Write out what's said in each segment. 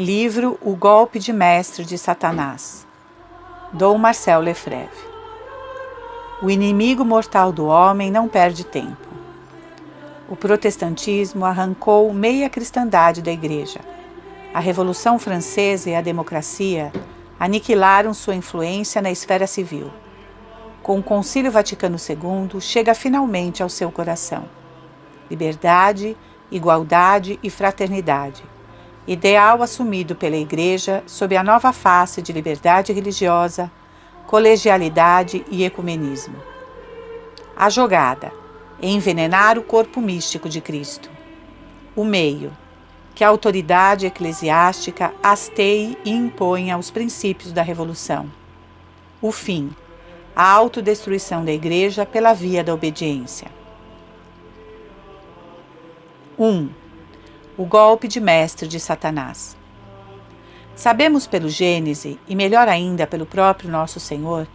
Livro O Golpe de Mestre de Satanás, Dom Marcel Lefebvre. O inimigo mortal do homem não perde tempo. O protestantismo arrancou meia cristandade da Igreja. A Revolução Francesa e a democracia aniquilaram sua influência na esfera civil. Com o Concílio Vaticano II, chega finalmente ao seu coração. Liberdade, igualdade e fraternidade. Ideal assumido pela Igreja sob a nova face de liberdade religiosa, colegialidade e ecumenismo. A jogada: envenenar o corpo místico de Cristo. O meio: que a autoridade eclesiástica hasteie e imponha os princípios da Revolução. O fim: a autodestruição da Igreja pela via da obediência. 1. O golpe de mestre de Satanás. Sabemos pelo Gênese, e melhor ainda pelo próprio nosso Senhor,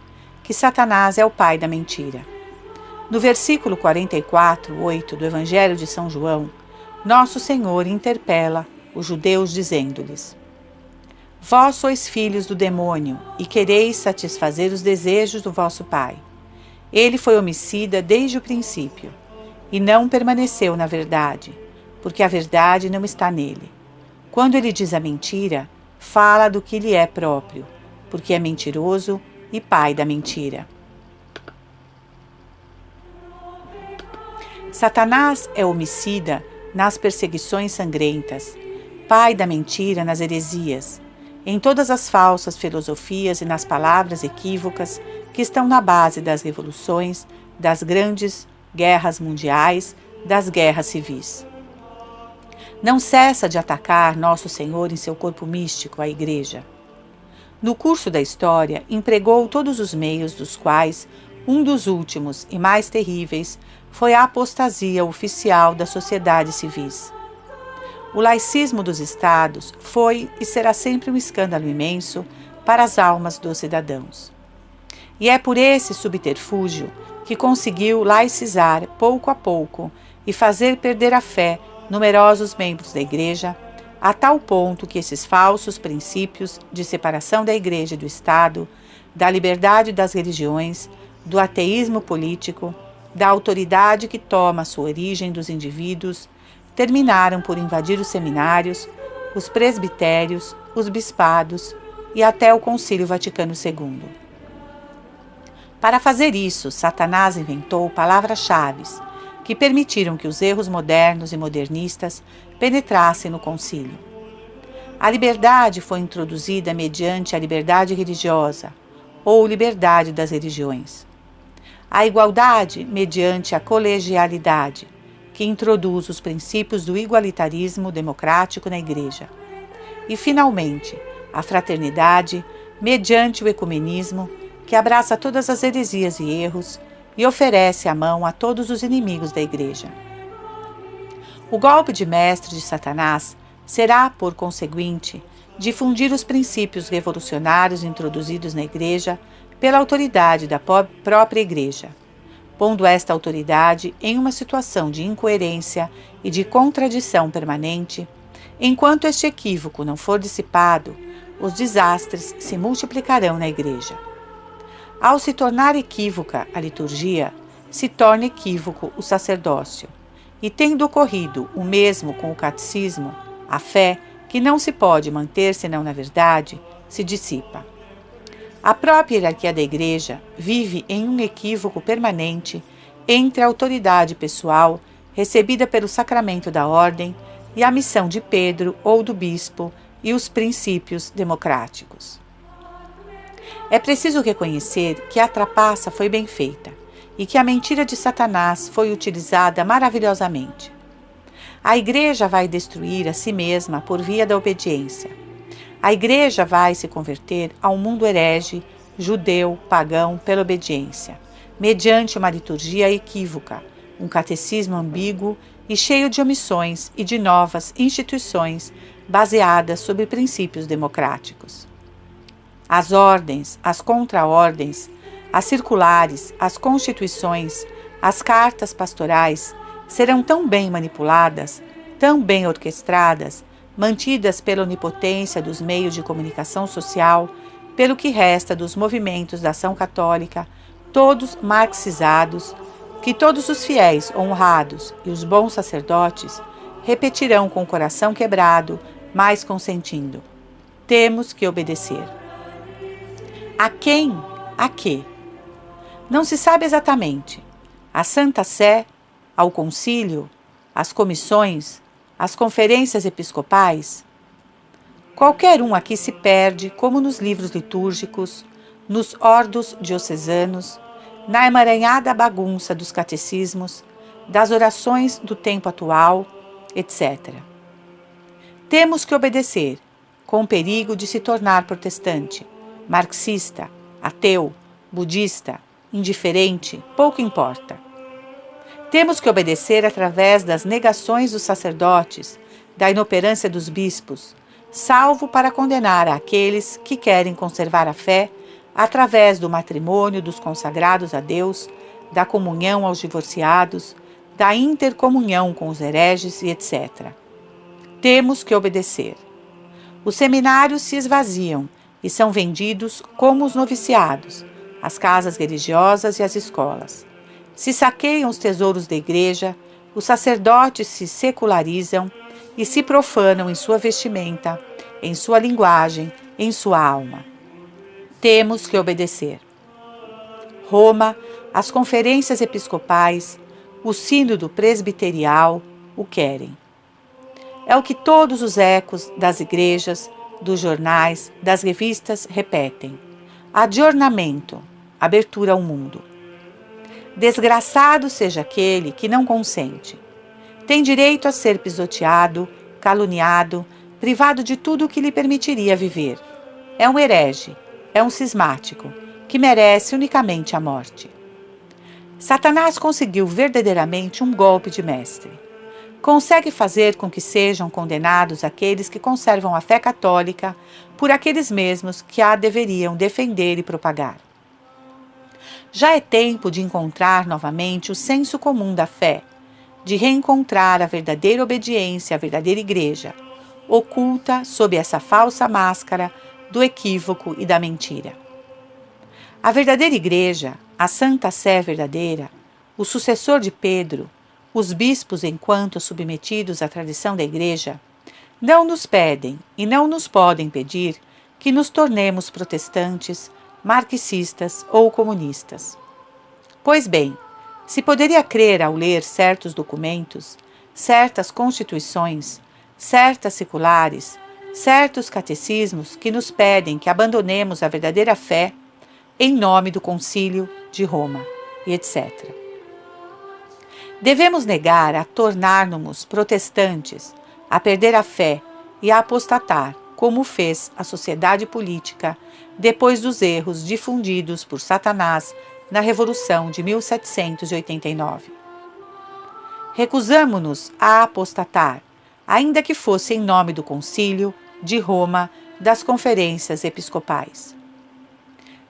que Satanás é o pai da mentira. No versículo 44:8 do Evangelho de São João, nosso Senhor interpela os judeus dizendo-lhes: Vós sois filhos do demônio e quereis satisfazer os desejos do vosso pai. Ele foi homicida desde o princípio e não permaneceu na verdade, porque a verdade não está nele. Quando ele diz a mentira, fala do que lhe é próprio, porque é mentiroso e pai da mentira. Satanás é homicida nas perseguições sangrentas, pai da mentira nas heresias, em todas as falsas filosofias e nas palavras equívocas que estão na base das revoluções, das grandes guerras mundiais, das guerras civis. Não cessa de atacar Nosso Senhor em seu corpo místico, a Igreja. No curso da história, empregou todos os meios dos quais um dos últimos e mais terríveis foi a apostasia oficial das sociedades civis. O laicismo dos estados foi e será sempre um escândalo imenso para as almas dos cidadãos. E é por esse subterfúgio que conseguiu laicizar pouco a pouco e fazer perder a fé numerosos membros da Igreja, a tal ponto que esses falsos princípios de separação da Igreja e do Estado, da liberdade das religiões, do ateísmo político, da autoridade que toma sua origem dos indivíduos, terminaram por invadir os seminários, os presbitérios, os bispados e até o Concílio Vaticano II. Para fazer isso, Satanás inventou palavras-chave que permitiram que os erros modernos e modernistas penetrassem no concílio. A liberdade foi introduzida mediante a liberdade religiosa, ou liberdade das religiões. A igualdade mediante a colegialidade, que introduz os princípios do igualitarismo democrático na Igreja. E, finalmente, a fraternidade mediante o ecumenismo, que abraça todas as heresias e erros, e oferece a mão a todos os inimigos da Igreja. O golpe de mestre de Satanás será, por conseguinte, difundir os princípios revolucionários introduzidos na Igreja pela autoridade da própria Igreja, pondo esta autoridade em uma situação de incoerência e de contradição permanente. Enquanto este equívoco não for dissipado, os desastres se multiplicarão na Igreja. Ao se tornar equívoca a liturgia, se torna equívoco o sacerdócio. E tendo ocorrido o mesmo com o catecismo, a fé, que não se pode manter senão na verdade, se dissipa. A própria hierarquia da Igreja vive em um equívoco permanente entre a autoridade pessoal recebida pelo sacramento da ordem e a missão de Pedro ou do bispo e os princípios democráticos. É preciso reconhecer que a trapaça foi bem feita e que a mentira de Satanás foi utilizada maravilhosamente. A Igreja vai destruir a si mesma por via da obediência. A Igreja vai se converter ao mundo herege, judeu, pagão, pela obediência, mediante uma liturgia equívoca, um catecismo ambíguo e cheio de omissões e de novas instituições baseadas sobre princípios democráticos. As ordens, as contraordens, as circulares, as constituições, as cartas pastorais serão tão bem manipuladas, tão bem orquestradas, mantidas pela onipotência dos meios de comunicação social, pelo que resta dos movimentos da ação católica, todos marxizados, que todos os fiéis honrados e os bons sacerdotes repetirão com o coração quebrado, mas consentindo: temos que obedecer. A quem? A quê? Não se sabe exatamente. À Santa Sé, ao concílio, às comissões, às conferências episcopais? Qualquer um aqui se perde, como nos livros litúrgicos, nos ordos diocesanos, na emaranhada bagunça dos catecismos, das orações do tempo atual, etc. Temos que obedecer, com perigo de se tornar protestante, marxista, ateu, budista, indiferente, pouco importa. Temos que obedecer através das negações dos sacerdotes, da inoperância dos bispos, salvo para condenar aqueles que querem conservar a fé através do matrimônio dos consagrados a Deus, da comunhão aos divorciados, da intercomunhão com os hereges e etc. Temos que obedecer. Os seminários se esvaziam e são vendidos como os noviciados, as casas religiosas e as escolas. Se saqueiam os tesouros da igreja, os sacerdotes se secularizam e se profanam em sua vestimenta, em sua linguagem, em sua alma. Temos que obedecer. Roma, as conferências episcopais, o sínodo presbiterial o querem. É o que todos os ecos das igrejas, dos jornais, das revistas repetem. Adornamento, abertura ao mundo. Desgraçado seja aquele que não consente. Tem direito a ser pisoteado, caluniado, privado de tudo o que lhe permitiria viver. É um herege, é um cismático, que merece unicamente a morte. Satanás conseguiu verdadeiramente um golpe de mestre. Consegue fazer com que sejam condenados aqueles que conservam a fé católica por aqueles mesmos que a deveriam defender e propagar. Já é tempo de encontrar novamente o senso comum da fé, de reencontrar a verdadeira obediência à verdadeira igreja, oculta sob essa falsa máscara do equívoco e da mentira. A verdadeira igreja, a Santa Sé verdadeira, o sucessor de Pedro, os bispos enquanto submetidos à tradição da igreja, não nos pedem e não nos podem pedir que nos tornemos protestantes, marxistas ou comunistas. Pois bem, se poderia crer ao ler certos documentos, certas constituições, certas seculares, certos catecismos que nos pedem que abandonemos a verdadeira fé em nome do Concílio de Roma, e etc. Devemos negar a tornar-nos protestantes, a perder a fé e a apostatar, como fez a sociedade política depois dos erros difundidos por Satanás na Revolução de 1789. Recusamo-nos a apostatar, ainda que fosse em nome do Concílio de Roma, das conferências episcopais.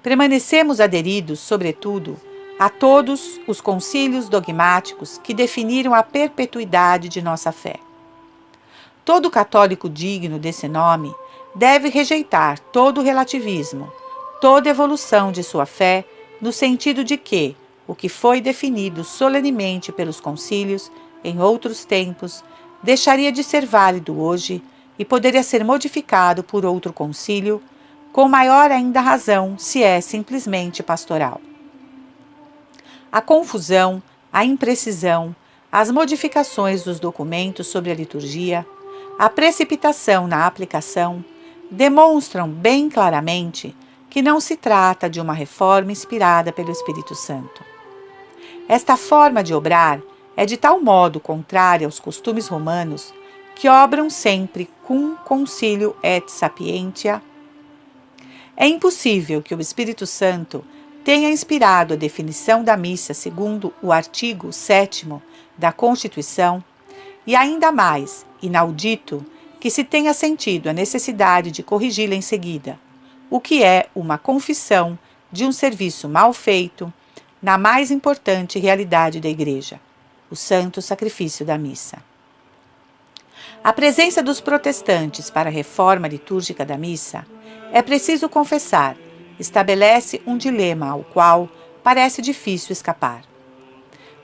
Permanecemos aderidos, sobretudo, a todos os concílios dogmáticos que definiram a perpetuidade de nossa fé. Todo católico digno desse nome deve rejeitar todo relativismo, toda evolução de sua fé, no sentido de que o que foi definido solenemente pelos concílios em outros tempos deixaria de ser válido hoje e poderia ser modificado por outro concílio, com maior ainda razão se é simplesmente pastoral. A confusão, a imprecisão, as modificações dos documentos sobre a liturgia, a precipitação na aplicação, demonstram bem claramente que não se trata de uma reforma inspirada pelo Espírito Santo. Esta forma de obrar é de tal modo contrária aos costumes romanos que obram sempre cum concilio et sapientia. É impossível que o Espírito Santo tenha inspirado a definição da missa segundo o artigo 7º da Constituição e ainda mais inaudito que se tenha sentido a necessidade de corrigi-la em seguida, o que é uma confissão de um serviço mal feito na mais importante realidade da Igreja, o santo sacrifício da missa. A presença dos protestantes para a reforma litúrgica da missa, é preciso confessar, estabelece um dilema ao qual parece difícil escapar.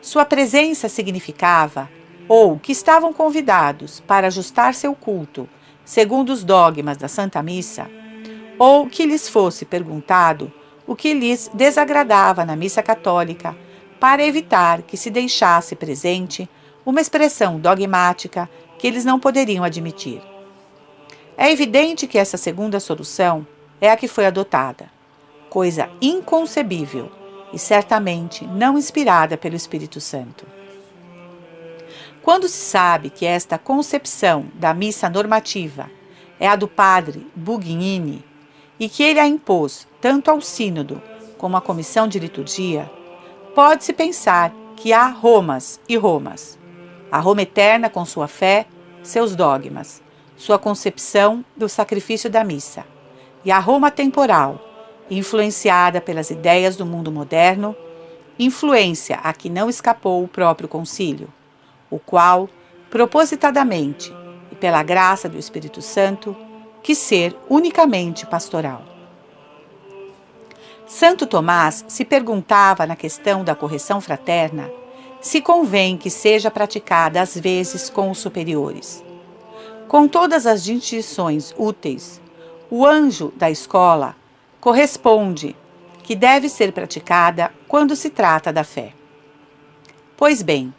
Sua presença significava, ou que estavam convidados para ajustar seu culto segundo os dogmas da Santa Missa, ou que lhes fosse perguntado o que lhes desagradava na missa católica, para evitar que se deixasse presente uma expressão dogmática que eles não poderiam admitir. É evidente que essa segunda solução é a que foi adotada, coisa inconcebível e certamente não inspirada pelo Espírito Santo. Quando se sabe que esta concepção da missa normativa é a do padre Bugnini e que ele a impôs tanto ao sínodo como à comissão de liturgia, pode-se pensar que há Romas e Romas. A Roma eterna com sua fé, seus dogmas, sua concepção do sacrifício da missa, e a Roma temporal, influenciada pelas ideias do mundo moderno, influência a que não escapou o próprio concílio, o qual, propositadamente e pela graça do Espírito Santo, quis ser unicamente pastoral. Santo Tomás se perguntava na questão da correção fraterna se convém que seja praticada às vezes com os superiores. Com todas as distinções úteis, o anjo da escola corresponde que deve ser praticada quando se trata da fé. Pois bem,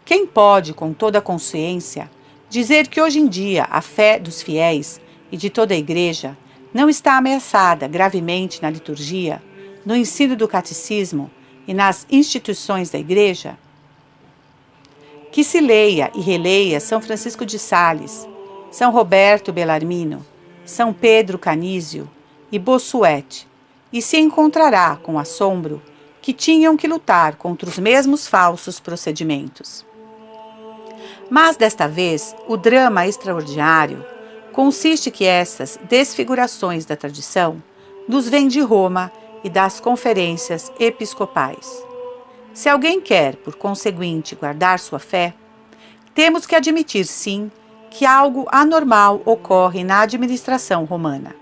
quem pode, com toda a consciência, dizer que hoje em dia a fé dos fiéis e de toda a Igreja não está ameaçada gravemente na liturgia, no ensino do catecismo e nas instituições da Igreja? Que se leia e releia São Francisco de Sales, São Roberto Bellarmino, São Pedro Canísio e Bossuet, e se encontrará com assombro que tinham que lutar contra os mesmos falsos procedimentos. Mas desta vez, o drama extraordinário consiste que essas desfigurações da tradição nos vêm de Roma e das conferências episcopais. Se alguém quer, por conseguinte, guardar sua fé, temos que admitir, sim, que algo anormal ocorre na administração romana.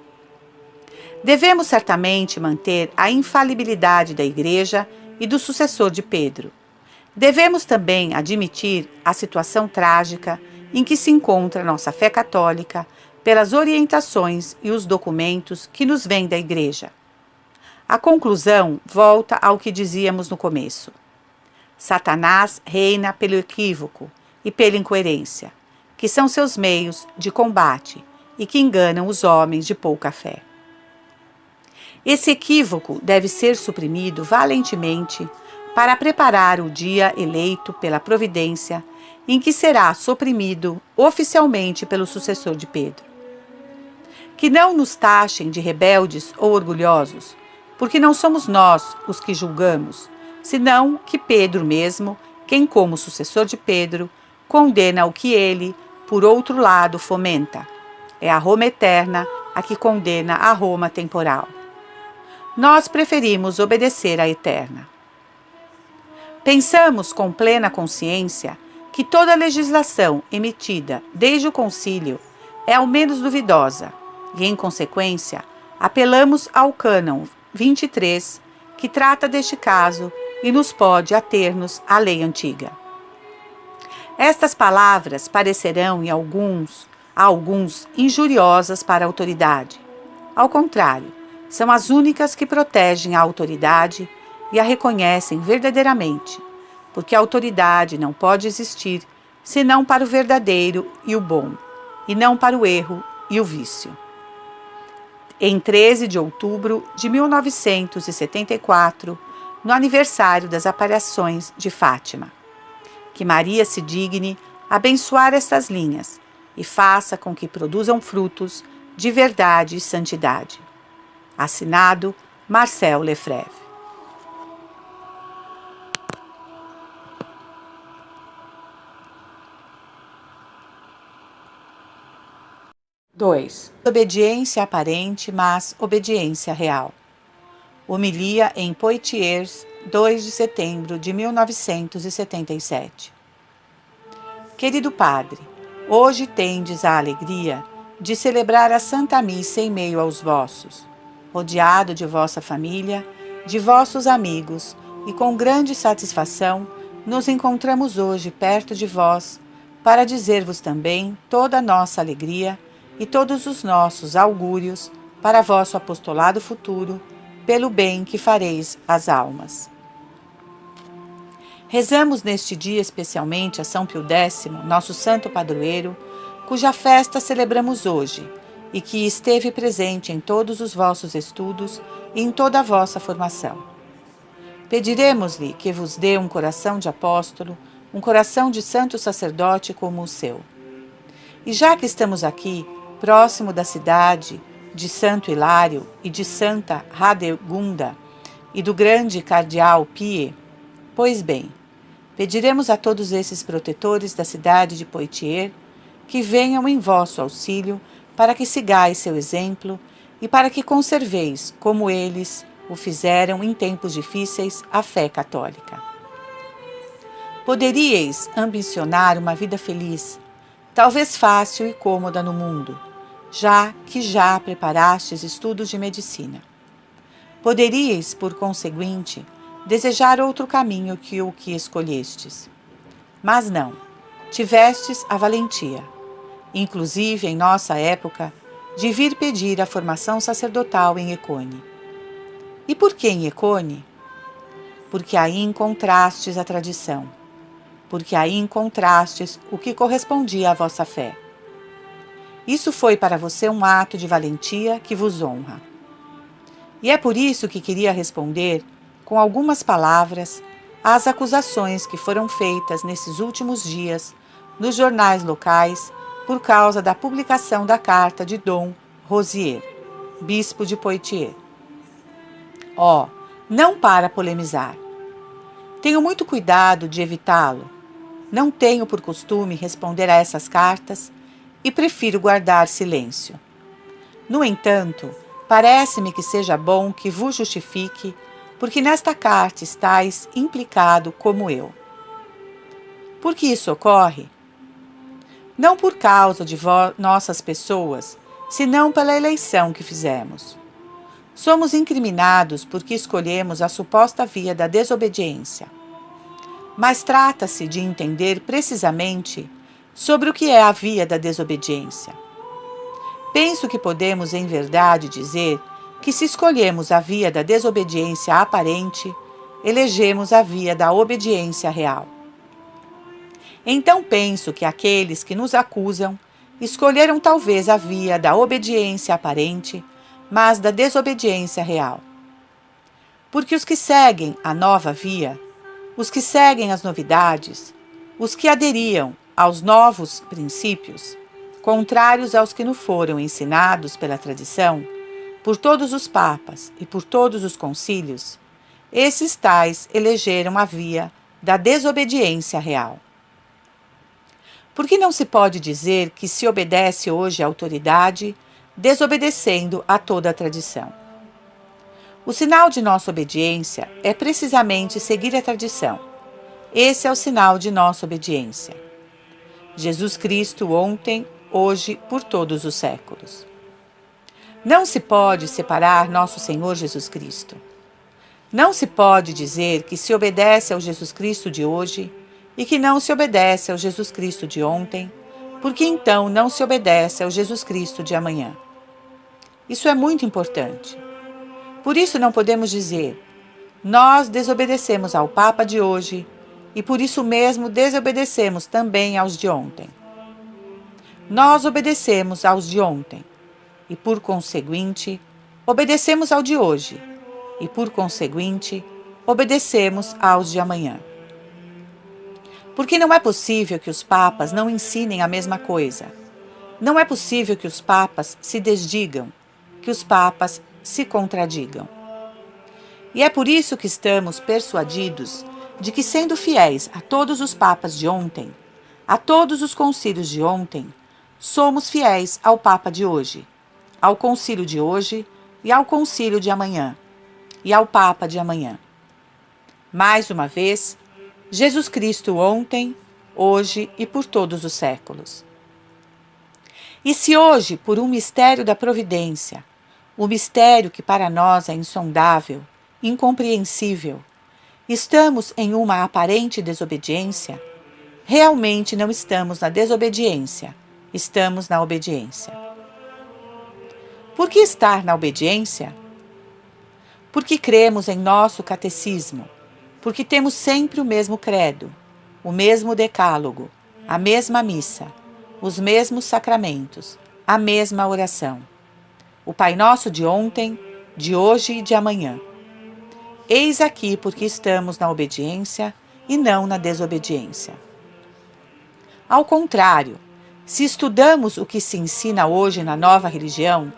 Devemos certamente manter a infalibilidade da Igreja e do sucessor de Pedro. Devemos também admitir a situação trágica em que se encontra nossa fé católica pelas orientações e os documentos que nos vêm da Igreja. A conclusão volta ao que dizíamos no começo. Satanás reina pelo equívoco e pela incoerência, que são seus meios de combate e que enganam os homens de pouca fé. Esse equívoco deve ser suprimido valentemente para preparar o dia eleito pela providência em que será suprimido oficialmente pelo sucessor de Pedro. Que não nos taxem de rebeldes ou orgulhosos, porque não somos nós os que julgamos, senão que Pedro mesmo, quem como sucessor de Pedro, condena o que ele, por outro lado, fomenta. É a Roma eterna a que condena a Roma temporal. Nós preferimos obedecer à eterna. Pensamos com plena consciência que toda legislação emitida desde o concílio é ao menos duvidosa e, em consequência, apelamos ao cânon 23, que trata deste caso e nos pode ater-nos à lei antiga. Estas palavras parecerão a alguns injuriosas para a autoridade. Ao contrário, são as únicas que protegem a autoridade e a reconhecem verdadeiramente, porque a autoridade não pode existir senão para o verdadeiro e o bom, e não para o erro e o vício. Em 13 de outubro de 1974, no aniversário das aparições de Fátima, que Maria se digne abençoar estas linhas e faça com que produzam frutos de verdade e santidade. Assinado Marcel Lefebvre. Obediência aparente, mas obediência real. Homilia em Poitiers, 2 de setembro de 1977. Querido Padre, hoje tendes a alegria de celebrar a Santa Missa em meio aos vossos, rodeado de vossa família, de vossos amigos, e com grande satisfação nos encontramos hoje perto de vós, para dizer-vos também toda a nossa alegria e todos os nossos augúrios para vosso apostolado futuro, pelo bem que fareis às almas. Rezamos neste dia especialmente a São Pio X, nosso santo padroeiro, cuja festa celebramos hoje e que esteve presente em todos os vossos estudos e em toda a vossa formação. Pediremos-lhe que vos dê um coração de apóstolo, um coração de santo sacerdote como o seu. E já que estamos aqui, próximo da cidade de Santo Hilário e de Santa Radegunda e do grande cardeal Pie, pois bem, pediremos a todos esses protetores da cidade de Poitiers que venham em vosso auxílio para que sigais seu exemplo e para que conserveis, como eles o fizeram em tempos difíceis, a fé católica. Poderíeis ambicionar uma vida feliz, talvez fácil e cômoda no mundo, já que já preparastes estudos de medicina. Poderíeis, por conseguinte, desejar outro caminho que o que escolhestes. Mas não, tivestes a valentia, inclusive em nossa época, de vir pedir a formação sacerdotal em Econe. E por que em Econe? Porque aí encontrastes a tradição, porque aí encontrastes o que correspondia à vossa fé. Isso foi para você um ato de valentia que vos honra. E é por isso que queria responder, com algumas palavras, às acusações que foram feitas nesses últimos dias nos jornais locais por causa da publicação da carta de Dom Rosier, bispo de Poitiers. Não para polemizar. Tenho muito cuidado de evitá-lo. Não tenho por costume responder a essas cartas e prefiro guardar silêncio. No entanto, parece-me que seja bom que vos justifique, porque nesta carta estáis implicado como eu. Por que isso ocorre? Não por causa de nossas pessoas, senão pela eleição que fizemos. Somos incriminados porque escolhemos a suposta via da desobediência. Mas trata-se de entender precisamente sobre o que é a via da desobediência. Penso que podemos, em verdade, dizer que se escolhemos a via da desobediência aparente, elegemos a via da obediência real. Então penso que aqueles que nos acusam escolheram talvez a via da obediência aparente, mas da desobediência real. Porque os que seguem a nova via, os que seguem as novidades, os que aderiam aos novos princípios, contrários aos que nos foram ensinados pela tradição, por todos os papas e por todos os concílios, esses tais elegeram a via da desobediência real. Porque não se pode dizer que se obedece hoje à autoridade, desobedecendo a toda a tradição. O sinal de nossa obediência é precisamente seguir a tradição. Esse é o sinal de nossa obediência. Jesus Cristo ontem, hoje, por todos os séculos. Não se pode separar nosso Senhor Jesus Cristo. Não se pode dizer que se obedece ao Jesus Cristo de hoje e que não se obedece ao Jesus Cristo de ontem, porque então não se obedece ao Jesus Cristo de amanhã. Isso é muito importante. Por isso não podemos dizer, nós desobedecemos ao Papa de hoje e por isso mesmo desobedecemos também aos de ontem. Nós obedecemos aos de ontem e, por conseguinte, obedecemos ao de hoje e, por conseguinte, obedecemos aos de amanhã. Porque não é possível que os papas não ensinem a mesma coisa. Não é possível que os papas se desdigam, que os papas se contradigam. E é por isso que estamos persuadidos de que, sendo fiéis a todos os papas de ontem, a todos os concílios de ontem, somos fiéis ao Papa de hoje, ao concílio de hoje e ao concílio de amanhã, e ao Papa de amanhã. Mais uma vez, Jesus Cristo ontem, hoje e por todos os séculos. E se hoje, por um mistério da providência, o mistério que para nós é insondável, incompreensível, estamos em uma aparente desobediência, realmente não estamos na desobediência, estamos na obediência. Por que estar na obediência? Porque cremos em nosso catecismo, porque temos sempre o mesmo credo, o mesmo decálogo, a mesma missa, os mesmos sacramentos, a mesma oração. O Pai Nosso de ontem, de hoje e de amanhã. Eis aqui porque estamos na obediência e não na desobediência. Ao contrário, se estudamos o que se ensina hoje na nova religião,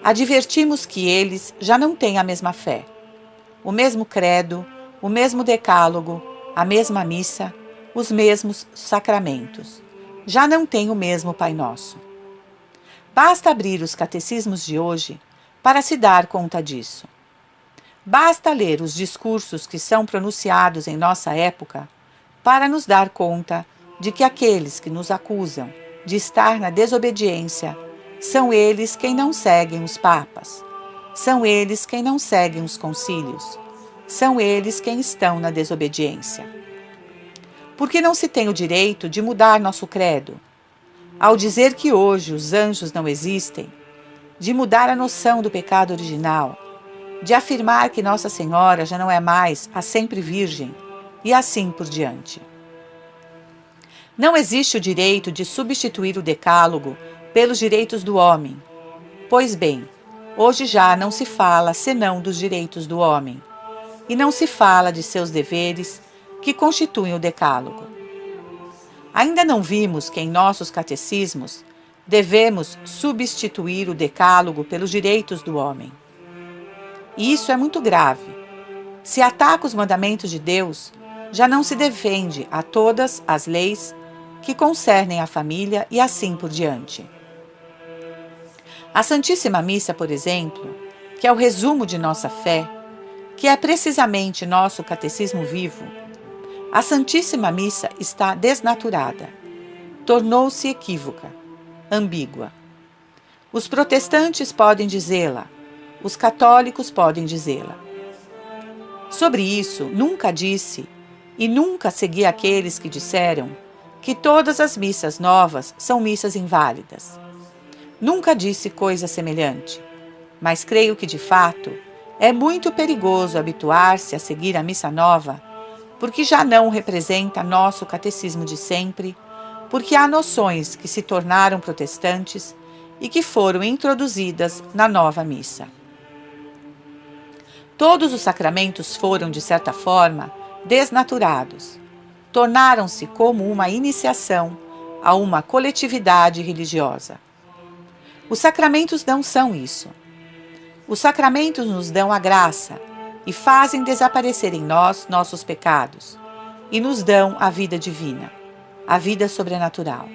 advertimos que eles já não têm a mesma fé, o mesmo credo, o mesmo decálogo, a mesma missa, os mesmos sacramentos. Já não têm o mesmo Pai Nosso. Basta abrir os catecismos de hoje para se dar conta disso. Basta ler os discursos que são pronunciados em nossa época para nos dar conta de que aqueles que nos acusam de estar na desobediência são eles quem não seguem os papas, são eles quem não seguem os concílios, são eles quem estão na desobediência. Porque não se tem o direito de mudar nosso credo, ao dizer que hoje os anjos não existem, de mudar a noção do pecado original, de afirmar que Nossa Senhora já não é mais a sempre Virgem, e assim por diante. Não existe o direito de substituir o decálogo pelos direitos do homem. Pois bem, hoje já não se fala senão dos direitos do homem, e não se fala de seus deveres que constituem o decálogo. Ainda não vimos que em nossos catecismos devemos substituir o decálogo pelos direitos do homem. E isso é muito grave. Se ataca os mandamentos de Deus, já não se defende a todas as leis que concernem a família e assim por diante. A Santíssima Missa, por exemplo, que é o resumo de nossa fé, que é precisamente nosso catecismo vivo, a Santíssima Missa está desnaturada, tornou-se equívoca, ambígua. Os protestantes podem dizê-la, os católicos podem dizê-la. Sobre isso, nunca disse e nunca segui aqueles que disseram que todas as missas novas são missas inválidas. Nunca disse coisa semelhante, mas creio que, de fato, é muito perigoso habituar-se a seguir a missa nova, porque já não representa nosso catecismo de sempre, porque há noções que se tornaram protestantes e que foram introduzidas na nova missa. Todos os sacramentos foram, de certa forma, desnaturados, tornaram-se como uma iniciação a uma coletividade religiosa. Os sacramentos não são isso. Os sacramentos nos dão a graça e fazem desaparecer em nós nossos pecados, e nos dão a vida divina, a vida sobrenatural.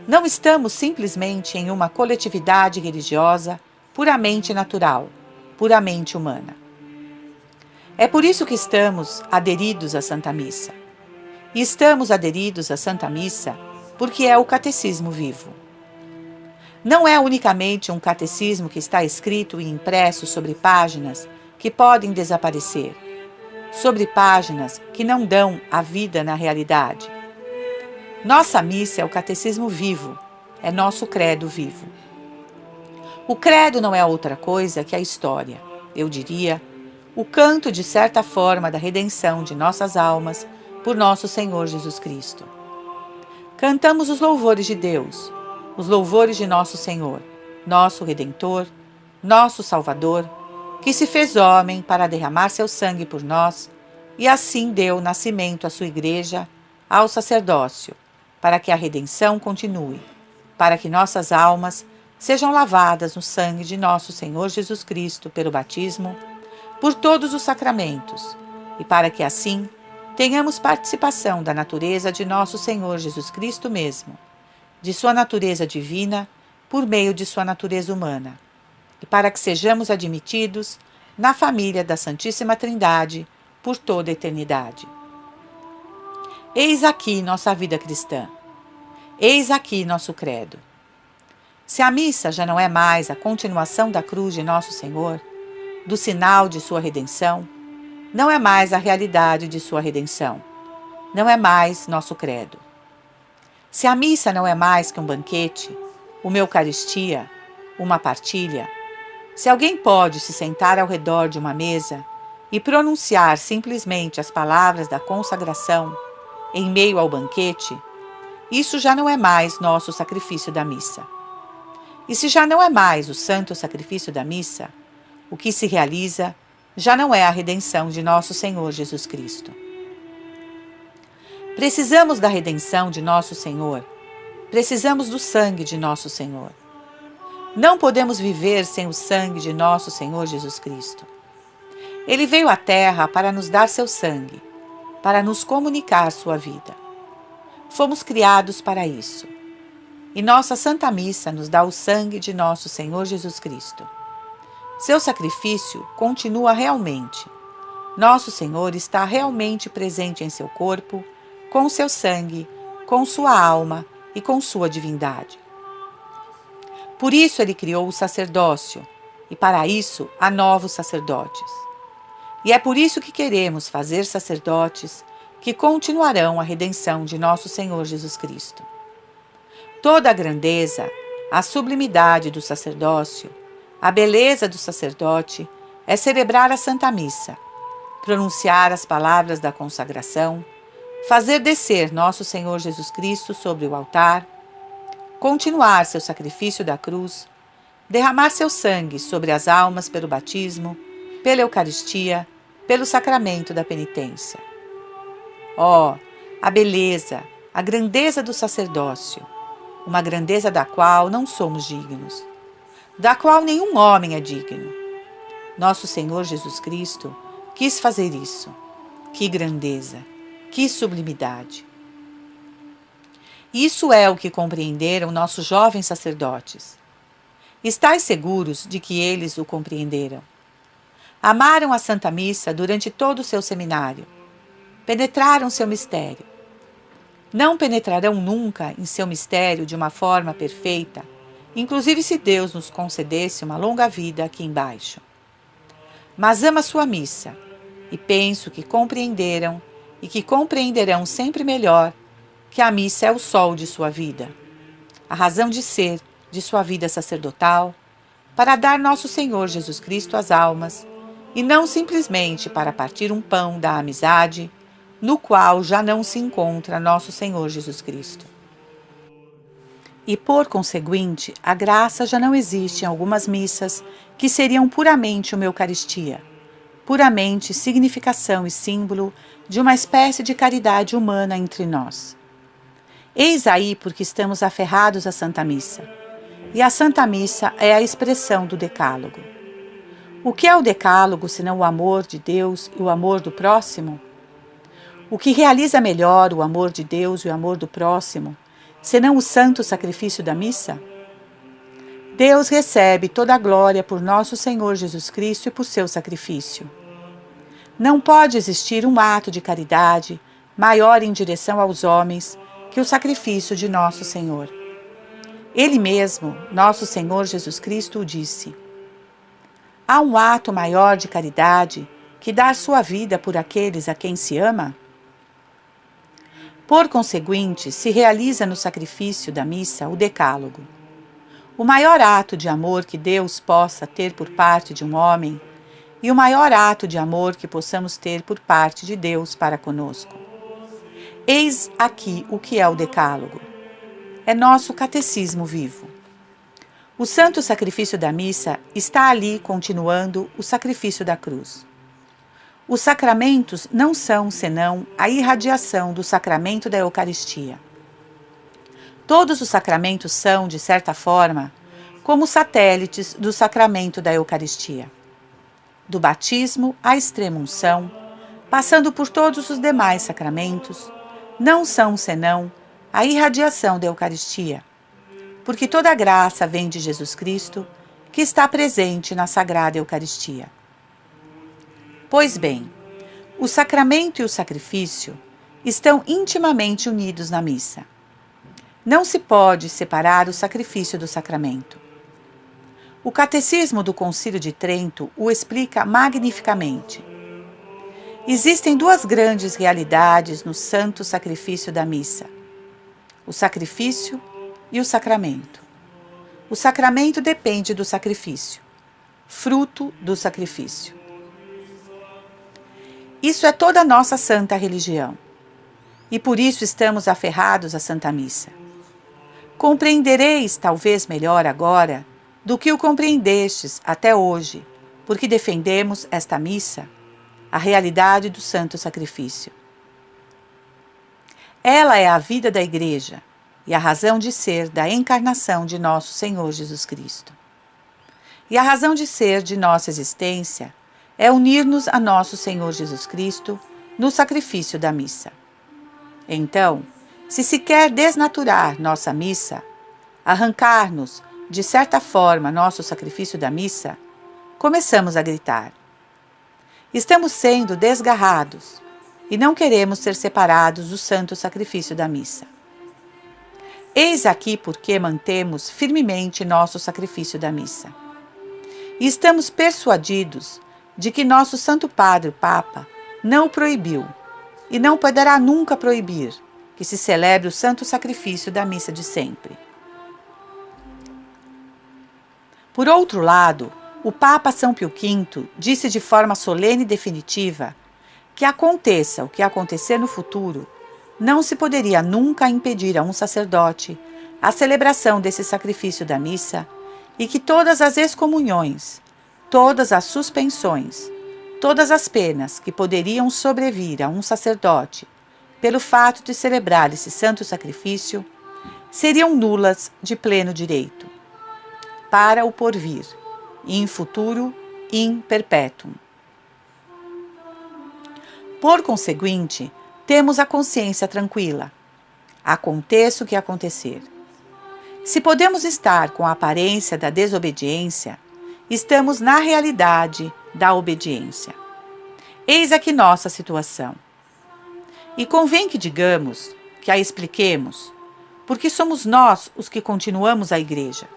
Não estamos simplesmente em uma coletividade religiosa puramente natural, puramente humana. É por isso que estamos aderidos à Santa Missa. E estamos aderidos à Santa Missa porque é o catecismo vivo. Não é unicamente um catecismo que está escrito e impresso sobre páginas que podem desaparecer, sobre páginas que não dão a vida na realidade. Nossa missa é o catecismo vivo, é nosso credo vivo. O credo não é outra coisa que a história, eu diria, o canto de certa forma da redenção de nossas almas por nosso Senhor Jesus Cristo. Cantamos os louvores de Deus, os louvores de nosso Senhor, nosso Redentor, nosso Salvador, que se fez homem para derramar seu sangue por nós e assim deu nascimento à sua igreja, ao sacerdócio, para que a redenção continue, para que nossas almas sejam lavadas no sangue de nosso Senhor Jesus Cristo pelo batismo, por todos os sacramentos, e para que assim tenhamos participação da natureza de nosso Senhor Jesus Cristo mesmo, de sua natureza divina por meio de sua natureza humana, e para que sejamos admitidos na família da Santíssima Trindade por toda a eternidade. Eis aqui nossa vida cristã. Eis aqui nosso credo. Se a missa já não é mais a continuação da cruz de Nosso Senhor, do sinal de sua redenção, não é mais a realidade de sua redenção, não é mais nosso credo. Se a missa não é mais que um banquete, uma Eucaristia, uma partilha, se alguém pode se sentar ao redor de uma mesa e pronunciar simplesmente as palavras da consagração em meio ao banquete, isso já não é mais nosso sacrifício da missa. E se já não é mais o santo sacrifício da missa, o que se realiza já não é a redenção de nosso Senhor Jesus Cristo. Precisamos da redenção de nosso Senhor. Precisamos do sangue de nosso Senhor. Não podemos viver sem o sangue de nosso Senhor Jesus Cristo. Ele veio à Terra para nos dar seu sangue, para nos comunicar sua vida. Fomos criados para isso. E nossa Santa Missa nos dá o sangue de nosso Senhor Jesus Cristo. Seu sacrifício continua realmente. Nosso Senhor está realmente presente em seu corpo, com seu sangue, com sua alma e com sua divindade. Por isso ele criou o sacerdócio, e para isso há novos sacerdotes. E é por isso que queremos fazer sacerdotes que continuarão a redenção de nosso Senhor Jesus Cristo. Toda a grandeza, a sublimidade do sacerdócio, a beleza do sacerdote é celebrar a Santa Missa, pronunciar as palavras da consagração, fazer descer nosso Senhor Jesus Cristo sobre o altar, continuar seu sacrifício da cruz, derramar seu sangue sobre as almas pelo batismo, pela Eucaristia, pelo sacramento da penitência. Oh, a beleza, a grandeza do sacerdócio, uma grandeza da qual não somos dignos, da qual nenhum homem é digno. Nosso Senhor Jesus Cristo quis fazer isso. Que grandeza, que sublimidade! Isso é o que compreenderam nossos jovens sacerdotes. Estais seguros de que eles o compreenderam. Amaram a Santa Missa durante todo o seu seminário. Penetraram seu mistério. Não penetrarão nunca em seu mistério de uma forma perfeita, inclusive se Deus nos concedesse uma longa vida aqui embaixo. Mas ama sua missa, e penso que compreenderam e que compreenderão sempre melhor que a missa é o sol de sua vida, a razão de ser de sua vida sacerdotal, para dar nosso Senhor Jesus Cristo às almas, e não simplesmente para partir um pão da amizade, no qual já não se encontra nosso Senhor Jesus Cristo. E por conseguinte, a graça já não existe em algumas missas que seriam puramente uma Eucaristia, puramente significação e símbolo de uma espécie de caridade humana entre nós. Eis aí porque estamos aferrados à Santa Missa. E a Santa Missa é a expressão do Decálogo. O que é o Decálogo senão o amor de Deus e o amor do próximo? O que realiza melhor o amor de Deus e o amor do próximo, senão o santo sacrifício da missa? Deus recebe toda a glória por nosso Senhor Jesus Cristo e por seu sacrifício. Não pode existir um ato de caridade maior em direção aos homens que o sacrifício de nosso Senhor. Ele mesmo, nosso Senhor Jesus Cristo, o disse: há um ato maior de caridade que dar sua vida por aqueles a quem se ama? Por conseguinte, se realiza no sacrifício da missa o Decálogo. O maior ato de amor que Deus possa ter por parte de um homem e o maior ato de amor que possamos ter por parte de Deus para conosco. Eis aqui o que é o Decálogo. É nosso catecismo vivo. O santo sacrifício da missa está ali continuando o sacrifício da cruz. Os sacramentos não são senão a irradiação do sacramento da Eucaristia. Todos os sacramentos são, de certa forma, como satélites do sacramento da Eucaristia. Do batismo à extrema-unção, passando por todos os demais sacramentos, não são senão a irradiação da Eucaristia, porque toda a graça vem de Jesus Cristo, que está presente na Sagrada Eucaristia. Pois bem, o sacramento e o sacrifício estão intimamente unidos na missa. Não se pode separar o sacrifício do sacramento. O Catecismo do Concílio de Trento o explica magnificamente. Existem duas grandes realidades no santo sacrifício da missa: o sacrifício e o sacramento. O sacramento depende do sacrifício, fruto do sacrifício. Isso é toda a nossa santa religião, e por isso estamos aferrados à Santa Missa. Compreendereis talvez melhor agora do que o compreendestes até hoje, porque defendemos esta missa, a realidade do santo sacrifício. Ela é a vida da Igreja e a razão de ser da encarnação de nosso Senhor Jesus Cristo. E a razão de ser de nossa existência é unir-nos a nosso Senhor Jesus Cristo no sacrifício da missa. Então, se quer desnaturar nossa missa, arrancar-nos, de certa forma, nosso sacrifício da missa, começamos a gritar. Estamos sendo desgarrados e não queremos ser separados do santo sacrifício da missa. Eis aqui porque mantemos firmemente nosso sacrifício da missa. E estamos persuadidos de que nosso Santo Padre, o Papa, não o proibiu e não poderá nunca proibir que se celebre o santo sacrifício da missa de sempre. Por outro lado, o Papa São Pio V disse de forma solene e definitiva que aconteça o que acontecer no futuro, não se poderia nunca impedir a um sacerdote a celebração desse sacrifício da missa e que todas as excomunhões, todas as suspensões, todas as penas que poderiam sobrevir a um sacerdote pelo fato de celebrar esse santo sacrifício seriam nulas de pleno direito, para o porvir, in futuro, in perpetuum. Por conseguinte, temos a consciência tranquila. Aconteça o que acontecer. Se podemos estar com a aparência da desobediência, estamos na realidade da obediência. Eis aqui nossa situação. E convém que digamos, que a expliquemos, porque somos nós os que continuamos a Igreja.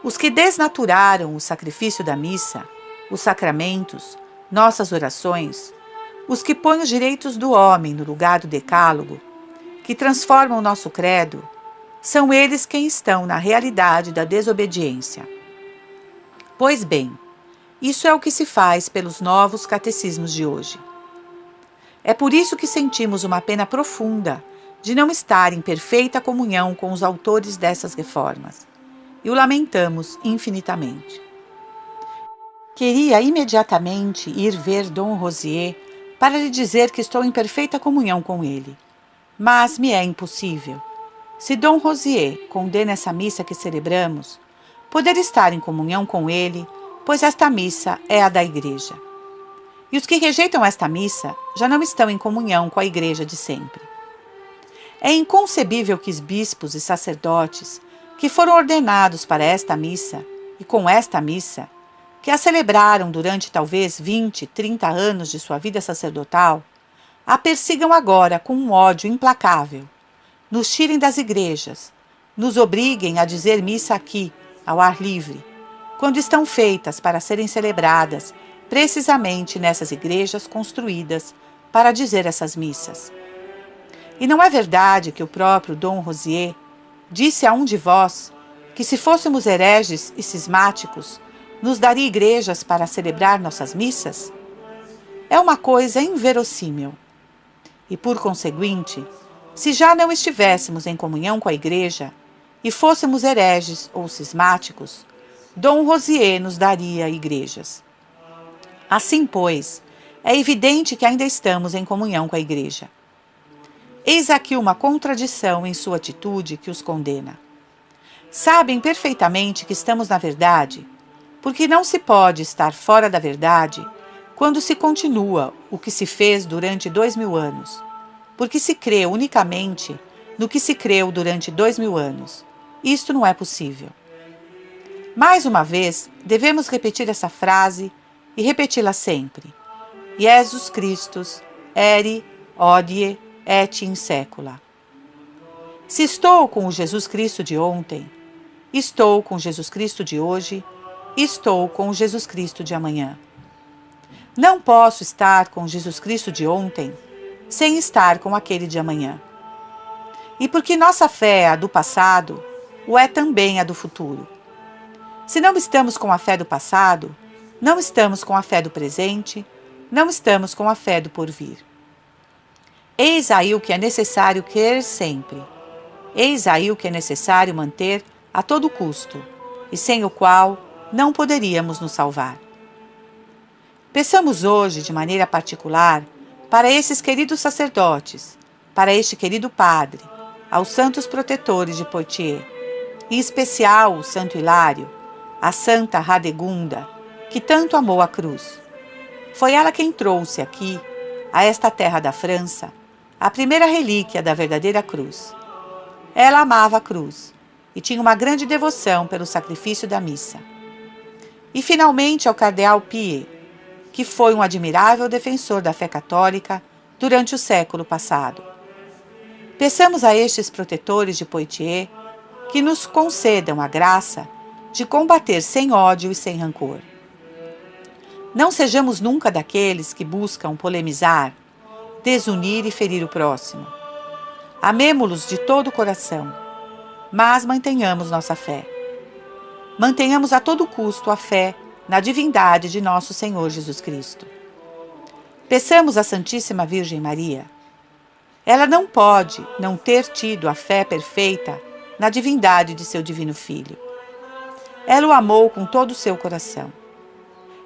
Os que desnaturaram o sacrifício da missa, os sacramentos, nossas orações, os que põem os direitos do homem no lugar do decálogo, que transformam o nosso credo, são eles quem estão na realidade da desobediência. Pois bem, isso é o que se faz pelos novos catecismos de hoje. É por isso que sentimos uma pena profunda de não estar em perfeita comunhão com os autores dessas reformas, e o lamentamos infinitamente. Queria imediatamente ir ver Dom Rosier para lhe dizer que estou em perfeita comunhão com ele, mas me é impossível. Se Dom Rosier condena essa missa que celebramos, poder estar em comunhão com ele, pois esta missa é a da Igreja. E os que rejeitam esta missa já não estão em comunhão com a Igreja de sempre. É inconcebível que os bispos e sacerdotes que foram ordenados para esta missa, e com esta missa, que a celebraram durante talvez 20, 30 anos de sua vida sacerdotal, a persigam agora com um ódio implacável, nos tirem das igrejas, nos obriguem a dizer missa aqui, ao ar livre, quando estão feitas para serem celebradas precisamente nessas igrejas construídas para dizer essas missas. E não é verdade que o próprio Dom Rosier disse a um de vós que, se fôssemos hereges e cismáticos, nos daria igrejas para celebrar nossas missas? É uma coisa inverossímil. E, por conseguinte, se já não estivéssemos em comunhão com a Igreja e fôssemos hereges ou cismáticos, Dom Rosier nos daria igrejas. Assim, pois, é evidente que ainda estamos em comunhão com a Igreja. Eis aqui uma contradição em sua atitude que os condena. Sabem perfeitamente que estamos na verdade, porque não se pode estar fora da verdade quando se continua o que se fez durante 2000 anos, porque se crê unicamente no que se creu durante 2000 anos. Isto não é possível. Mais uma vez, devemos repetir essa frase e repeti-la sempre. Jesus Christus, ere, odie, et in secula. Se estou com o Jesus Cristo de ontem, estou com o Jesus Cristo de hoje, estou com o Jesus Cristo de amanhã. Não posso estar com o Jesus Cristo de ontem sem estar com aquele de amanhã. E porque nossa fé é a do passado, o é também a do futuro. Se não estamos com a fé do passado, não estamos com a fé do presente, não estamos com a fé do porvir. Eis aí o que é necessário querer sempre. Eis aí o que é necessário manter a todo custo, e sem o qual não poderíamos nos salvar. Peçamos hoje, de maneira particular, para esses queridos sacerdotes, para este querido padre, aos santos protetores de Poitiers, em especial o Santo Hilário, a Santa Radegunda, que tanto amou a cruz. Foi ela quem trouxe aqui, a esta terra da França, a primeira relíquia da verdadeira cruz. Ela amava a cruz e tinha uma grande devoção pelo sacrifício da missa. E finalmente ao cardeal Pie, que foi um admirável defensor da fé católica durante o século passado. Peçamos a estes protetores de Poitiers que nos concedam a graça de combater sem ódio e sem rancor. Não sejamos nunca daqueles que buscam polemizar, desunir e ferir o próximo. Amemo-los de todo o coração, mas mantenhamos nossa fé. Mantenhamos a todo custo a fé na divindade de nosso Senhor Jesus Cristo. Peçamos à Santíssima Virgem Maria. Ela não pode não ter tido a fé perfeita na divindade de seu divino Filho. Ela o amou com todo o seu coração.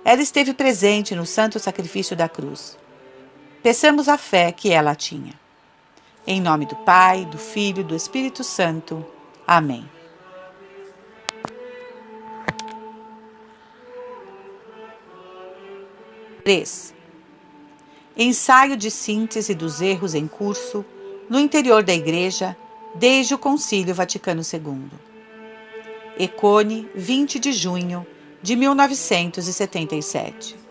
Ela esteve presente no santo sacrifício da cruz. Peçamos a fé que ela tinha. Em nome do Pai, do Filho e do Espírito Santo. Amém. Ensaio de síntese dos erros em curso no interior da Igreja desde o Concílio Vaticano II. Econe, 20 de junho de 1977.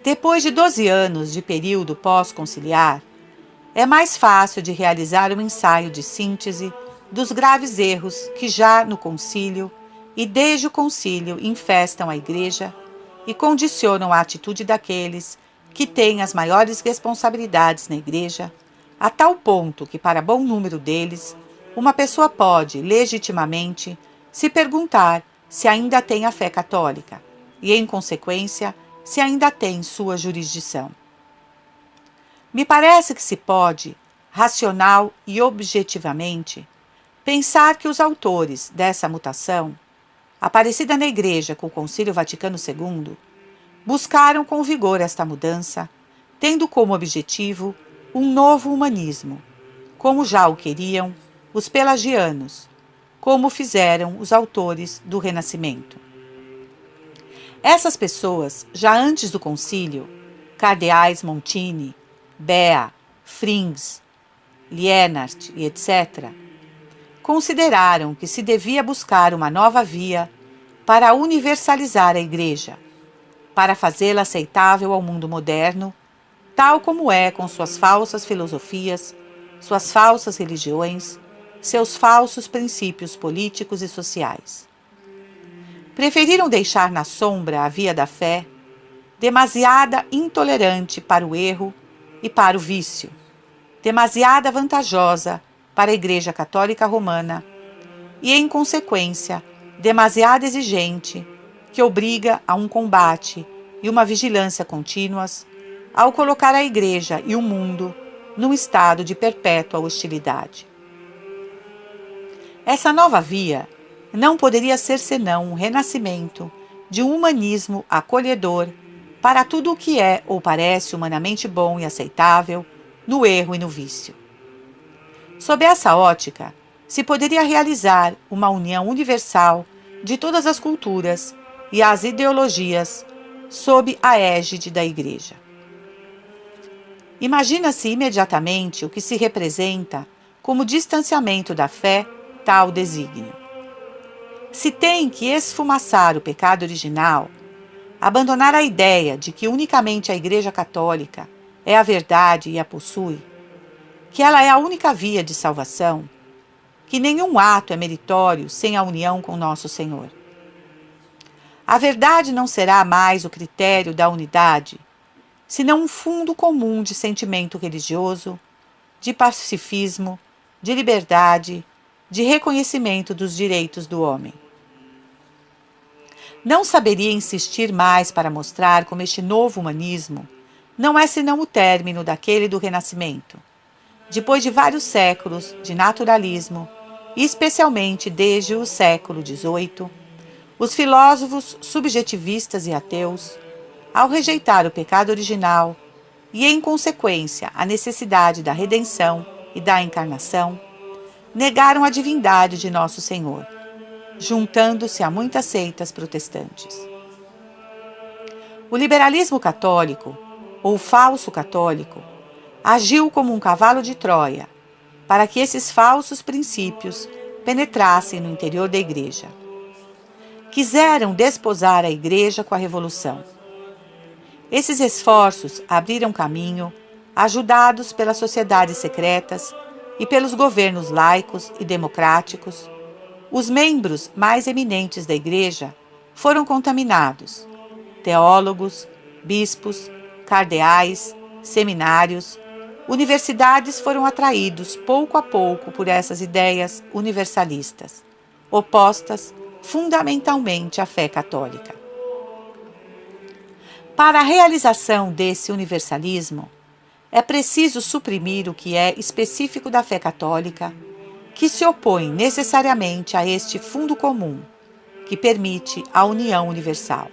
Depois de 12 anos de período pós-conciliar, é mais fácil de realizar um ensaio de síntese dos graves erros que já no concílio e desde o concílio infestam a Igreja e condicionam a atitude daqueles que têm as maiores responsabilidades na Igreja, a tal ponto que, para bom número deles, uma pessoa pode, legitimamente, se perguntar se ainda tem a fé católica e, em consequência, se ainda tem sua jurisdição. Me parece que se pode, racional e objetivamente, pensar que os autores dessa mutação, aparecida na Igreja com o Concílio Vaticano II, buscaram com vigor esta mudança, tendo como objetivo um novo humanismo, como já o queriam os pelagianos, como fizeram os autores do Renascimento. Essas pessoas, já antes do concílio, cardeais Montini, Bea, Frings, Lienard e etc., consideraram que se devia buscar uma nova via para universalizar a Igreja, para fazê-la aceitável ao mundo moderno, tal como é com suas falsas filosofias, suas falsas religiões, seus falsos princípios políticos e sociais. Preferiram deixar na sombra a via da fé, demasiada intolerante para o erro e para o vício, demasiada vantajosa para a Igreja Católica Romana e, em consequência, demasiado exigente, que obriga a um combate e uma vigilância contínuas, ao colocar a Igreja e o mundo num estado de perpétua hostilidade. Essa nova via não poderia ser senão um renascimento de um humanismo acolhedor para tudo o que é ou parece humanamente bom e aceitável no erro e no vício. Sob essa ótica, se poderia realizar uma união universal de todas as culturas e as ideologias sob a égide da Igreja. Imagina-se imediatamente o que se representa como distanciamento da fé tal desígnio. Se tem que esfumaçar o pecado original, abandonar a ideia de que unicamente a Igreja Católica é a verdade e a possui, que ela é a única via de salvação, que nenhum ato é meritório sem a união com nosso Senhor. A verdade não será mais o critério da unidade, senão um fundo comum de sentimento religioso, de pacifismo, de liberdade, de reconhecimento dos direitos do homem. Não saberia insistir mais para mostrar como este novo humanismo não é senão o término daquele do Renascimento, depois de vários séculos de naturalismo, e especialmente desde o século XVIII, os filósofos subjetivistas e ateus, ao rejeitar o pecado original e, em consequência, a necessidade da redenção e da encarnação, negaram a divindade de Nosso Senhor, juntando-se a muitas seitas protestantes. O liberalismo católico, ou falso católico, agiu como um cavalo de Troia para que esses falsos princípios penetrassem no interior da Igreja. Quiseram desposar a Igreja com a Revolução. Esses esforços abriram caminho, ajudados pelas sociedades secretas e pelos governos laicos e democráticos. Os membros mais eminentes da Igreja foram contaminados. Teólogos, bispos, cardeais, seminários, universidades foram atraídos pouco a pouco por essas ideias universalistas, opostas fundamentalmente à fé católica. Para a realização desse universalismo, é preciso suprimir o que é específico da fé católica, que se opõe necessariamente a este fundo comum, que permite a união universal.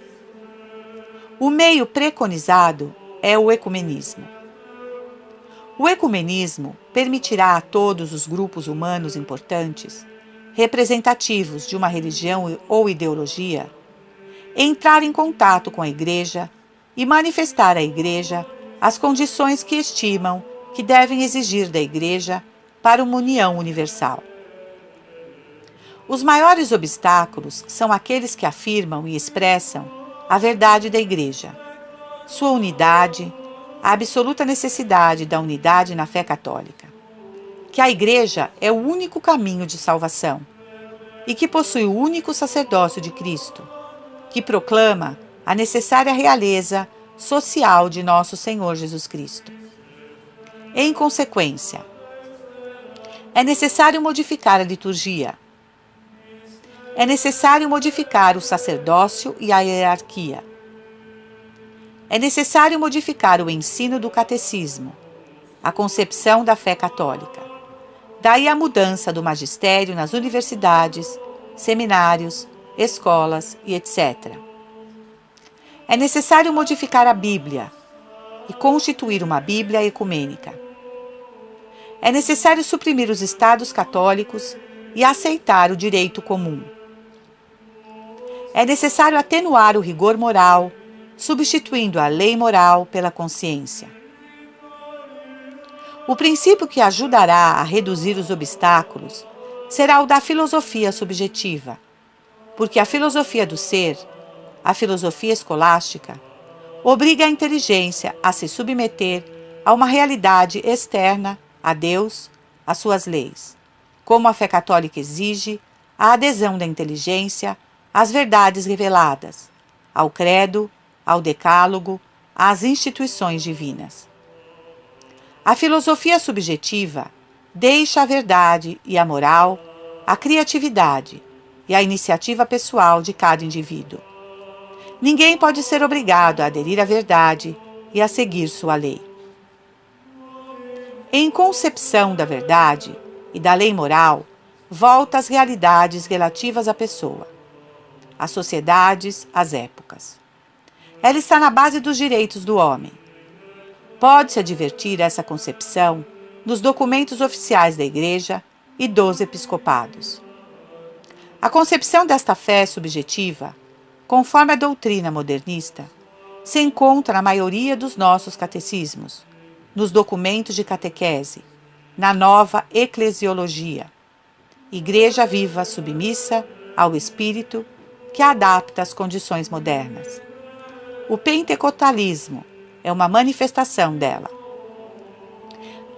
O meio preconizado é o ecumenismo. O ecumenismo permitirá a todos os grupos humanos importantes, representativos de uma religião ou ideologia, entrar em contato com a Igreja e manifestar à Igreja as condições que estimam que devem exigir da Igreja para uma união universal. Os maiores obstáculos são aqueles que afirmam e expressam a verdade da Igreja, sua unidade, a absoluta necessidade da unidade na fé católica, que a Igreja é o único caminho de salvação e que possui o único sacerdócio de Cristo, que proclama a necessária realeza social de nosso Senhor Jesus Cristo. Em consequência, é necessário modificar a liturgia. É necessário modificar o sacerdócio e a hierarquia. É necessário modificar o ensino do catecismo, a concepção da fé católica. Daí a mudança do magistério nas universidades, seminários, escolas e etc. É necessário modificar a Bíblia e constituir uma Bíblia ecumênica. É necessário suprimir os estados católicos e aceitar o direito comum. É necessário atenuar o rigor moral, substituindo a lei moral pela consciência. O princípio que ajudará a reduzir os obstáculos será o da filosofia subjetiva, porque a filosofia do ser, a filosofia escolástica, obriga a inteligência a se submeter a uma realidade externa a Deus, às suas leis, como a fé católica exige a adesão da inteligência às verdades reveladas, ao credo, ao decálogo, às instituições divinas. A filosofia subjetiva deixa a verdade e a moral, a criatividade e a iniciativa pessoal de cada indivíduo. Ninguém pode ser obrigado a aderir à verdade e a seguir sua lei. Em concepção da verdade e da lei moral, volta às realidades relativas à pessoa, às sociedades, às épocas. Ela está na base dos direitos do homem. Pode-se advertir essa concepção nos documentos oficiais da Igreja e dos episcopados. A concepção desta fé subjetiva, conforme a doutrina modernista, se encontra na maioria dos nossos catecismos, nos documentos de catequese, na nova eclesiologia, Igreja viva submissa ao Espírito que a adapta às condições modernas. O pentecostalismo é uma manifestação dela.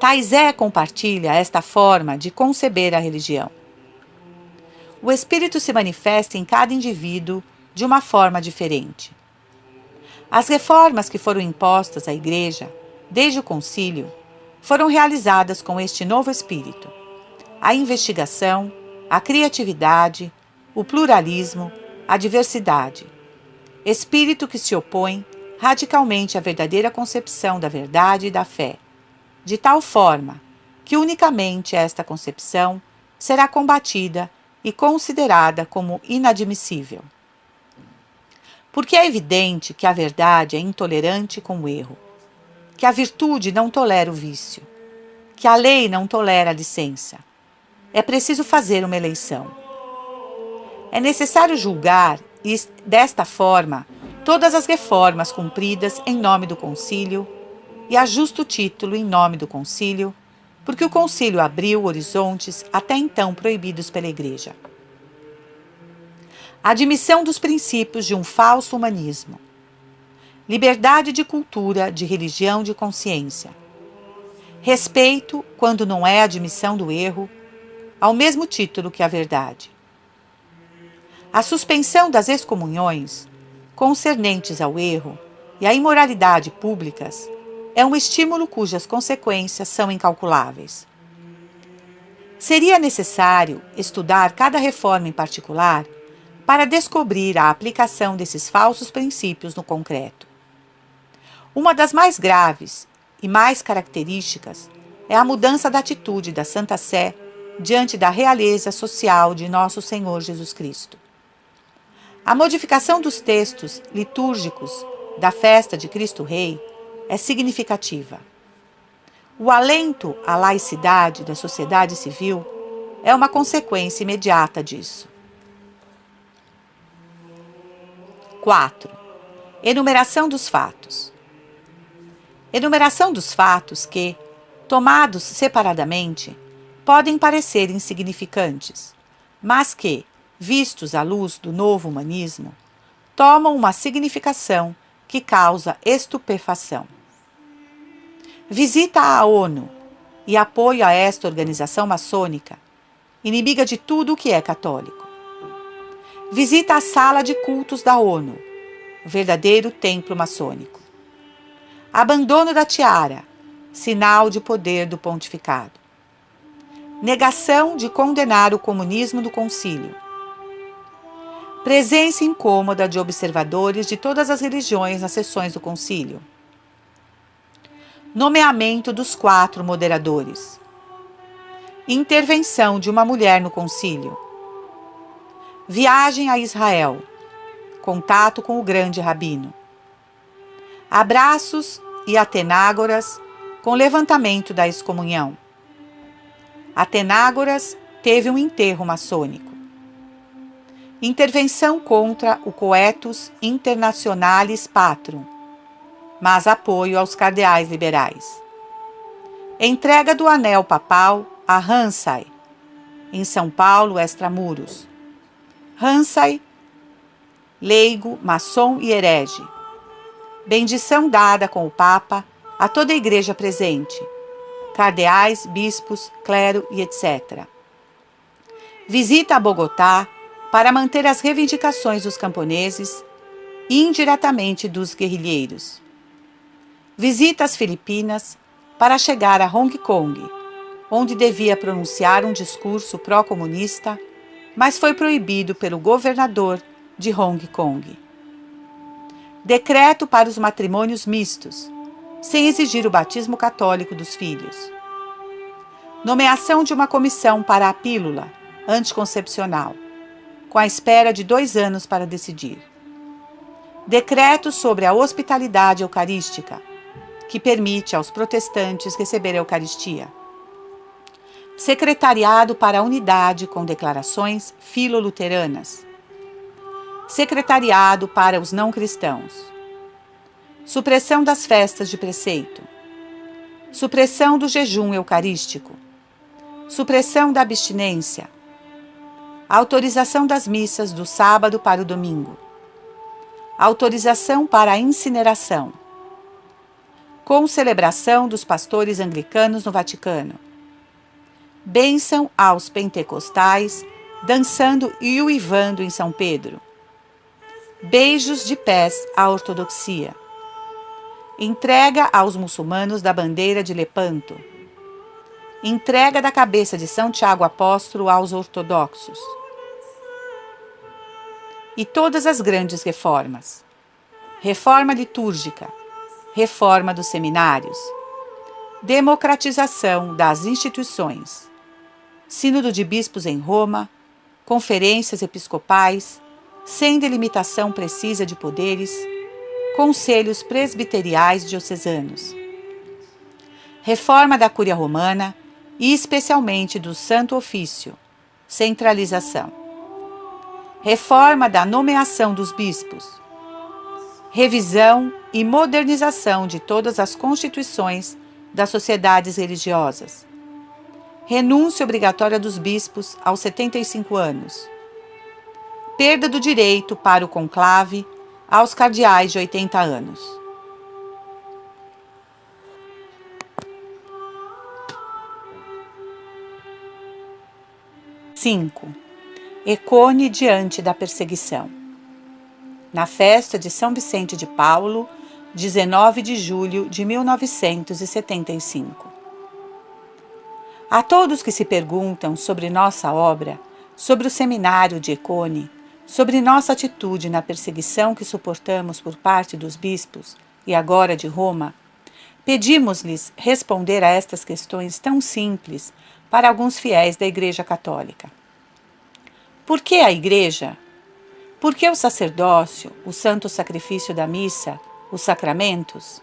Taizé compartilha esta forma de conceber a religião. O Espírito se manifesta em cada indivíduo de uma forma diferente. As reformas que foram impostas à Igreja, desde o concílio, foram realizadas com este novo espírito: a investigação, a criatividade, o pluralismo, a diversidade. Espírito que se opõe radicalmente à verdadeira concepção da verdade e da fé, de tal forma que unicamente esta concepção será combatida e considerada como inadmissível. Porque é evidente que a verdade é intolerante com o erro, que a virtude não tolera o vício, que a lei não tolera a licença. É preciso fazer uma eleição. É necessário julgar, desta forma, todas as reformas cumpridas em nome do concílio e a justo título em nome do concílio, porque o concílio abriu horizontes até então proibidos pela Igreja. Admissão dos princípios de um falso humanismo. Liberdade de cultura, de religião, de consciência. Respeito, quando não é admissão do erro, ao mesmo título que a verdade. A suspensão das excomunhões, concernentes ao erro e à imoralidade públicas, é um estímulo cujas consequências são incalculáveis. Seria necessário estudar cada reforma em particular para descobrir a aplicação desses falsos princípios no concreto. Uma das mais graves e mais características é a mudança da atitude da Santa Sé diante da realeza social de Nosso Senhor Jesus Cristo. A modificação dos textos litúrgicos da festa de Cristo Rei é significativa. O alento à laicidade da sociedade civil é uma consequência imediata disso. 4. Enumeração dos fatos. Enumeração dos fatos que, tomados separadamente, podem parecer insignificantes, mas que, vistos à luz do novo humanismo, tomam uma significação que causa estupefação. Visita à ONU e apoio a esta organização maçônica, inimiga de tudo o que é católico. Visita a sala de cultos da ONU, verdadeiro templo maçônico. Abandono da tiara, sinal de poder do pontificado. Negação de condenar o comunismo do concílio. Presença incômoda de observadores de todas as religiões nas sessões do concílio. Nomeamento dos 4 moderadores. Intervenção de uma mulher no concílio. Viagem a Israel. Contato com o grande rabino. Abraços e atenágoras com levantamento da excomunhão. Atenágoras teve um enterro maçônico. Intervenção contra o Coetus Internationalis Patrum, mas apoio aos cardeais liberais. Entrega do anel papal a Hansai, em São Paulo, extramuros. Hansai, leigo, maçom e herege. Bendição dada com o Papa a toda a igreja presente, cardeais, bispos, clero e etc. Visita a Bogotá para manter as reivindicações dos camponeses e indiretamente dos guerrilheiros. Visita as Filipinas para chegar a Hong Kong, onde devia pronunciar um discurso pró-comunista, mas foi proibido pelo governador de Hong Kong. Decreto para os matrimônios mistos, sem exigir o batismo católico dos filhos. Nomeação de uma comissão para a pílula anticoncepcional, com a espera de 2 anos para decidir. Decreto sobre a hospitalidade eucarística, que permite aos protestantes receber a Eucaristia. Secretariado para a unidade com declarações filoluteranas. Secretariado para os não cristãos. Supressão das festas de preceito. Supressão do jejum eucarístico. Supressão da abstinência. Autorização das missas do sábado para o domingo. Autorização para a incineração. com celebração dos pastores anglicanos no Vaticano. Bênção aos pentecostais, dançando e uivando em São Pedro. Beijos de pés à ortodoxia. Entrega aos muçulmanos da bandeira de Lepanto. Entrega da cabeça de São Tiago Apóstolo aos ortodoxos. E todas as grandes reformas. Reforma litúrgica. Reforma dos seminários. Democratização das instituições. Sínodo de bispos em Roma. Conferências episcopais, sem delimitação precisa de poderes. Conselhos presbiteriais diocesanos. Reforma da Cúria Romana e especialmente do Santo Ofício. Centralização. Reforma da nomeação dos bispos. Revisão e modernização de todas as constituições das sociedades religiosas. Renúncia obrigatória dos bispos aos 75 anos. Perda do direito para o conclave aos cardeais de 80 anos. Econe diante da perseguição. Na festa de São Vicente de Paulo, 19 de julho de 1975. A todos que se perguntam sobre nossa obra, sobre o seminário de Econe, sobre nossa atitude na perseguição que suportamos por parte dos bispos e agora de Roma, pedimos-lhes responder a estas questões tão simples para alguns fiéis da Igreja Católica. Por que a Igreja? Por que o sacerdócio, o santo sacrifício da missa, os sacramentos?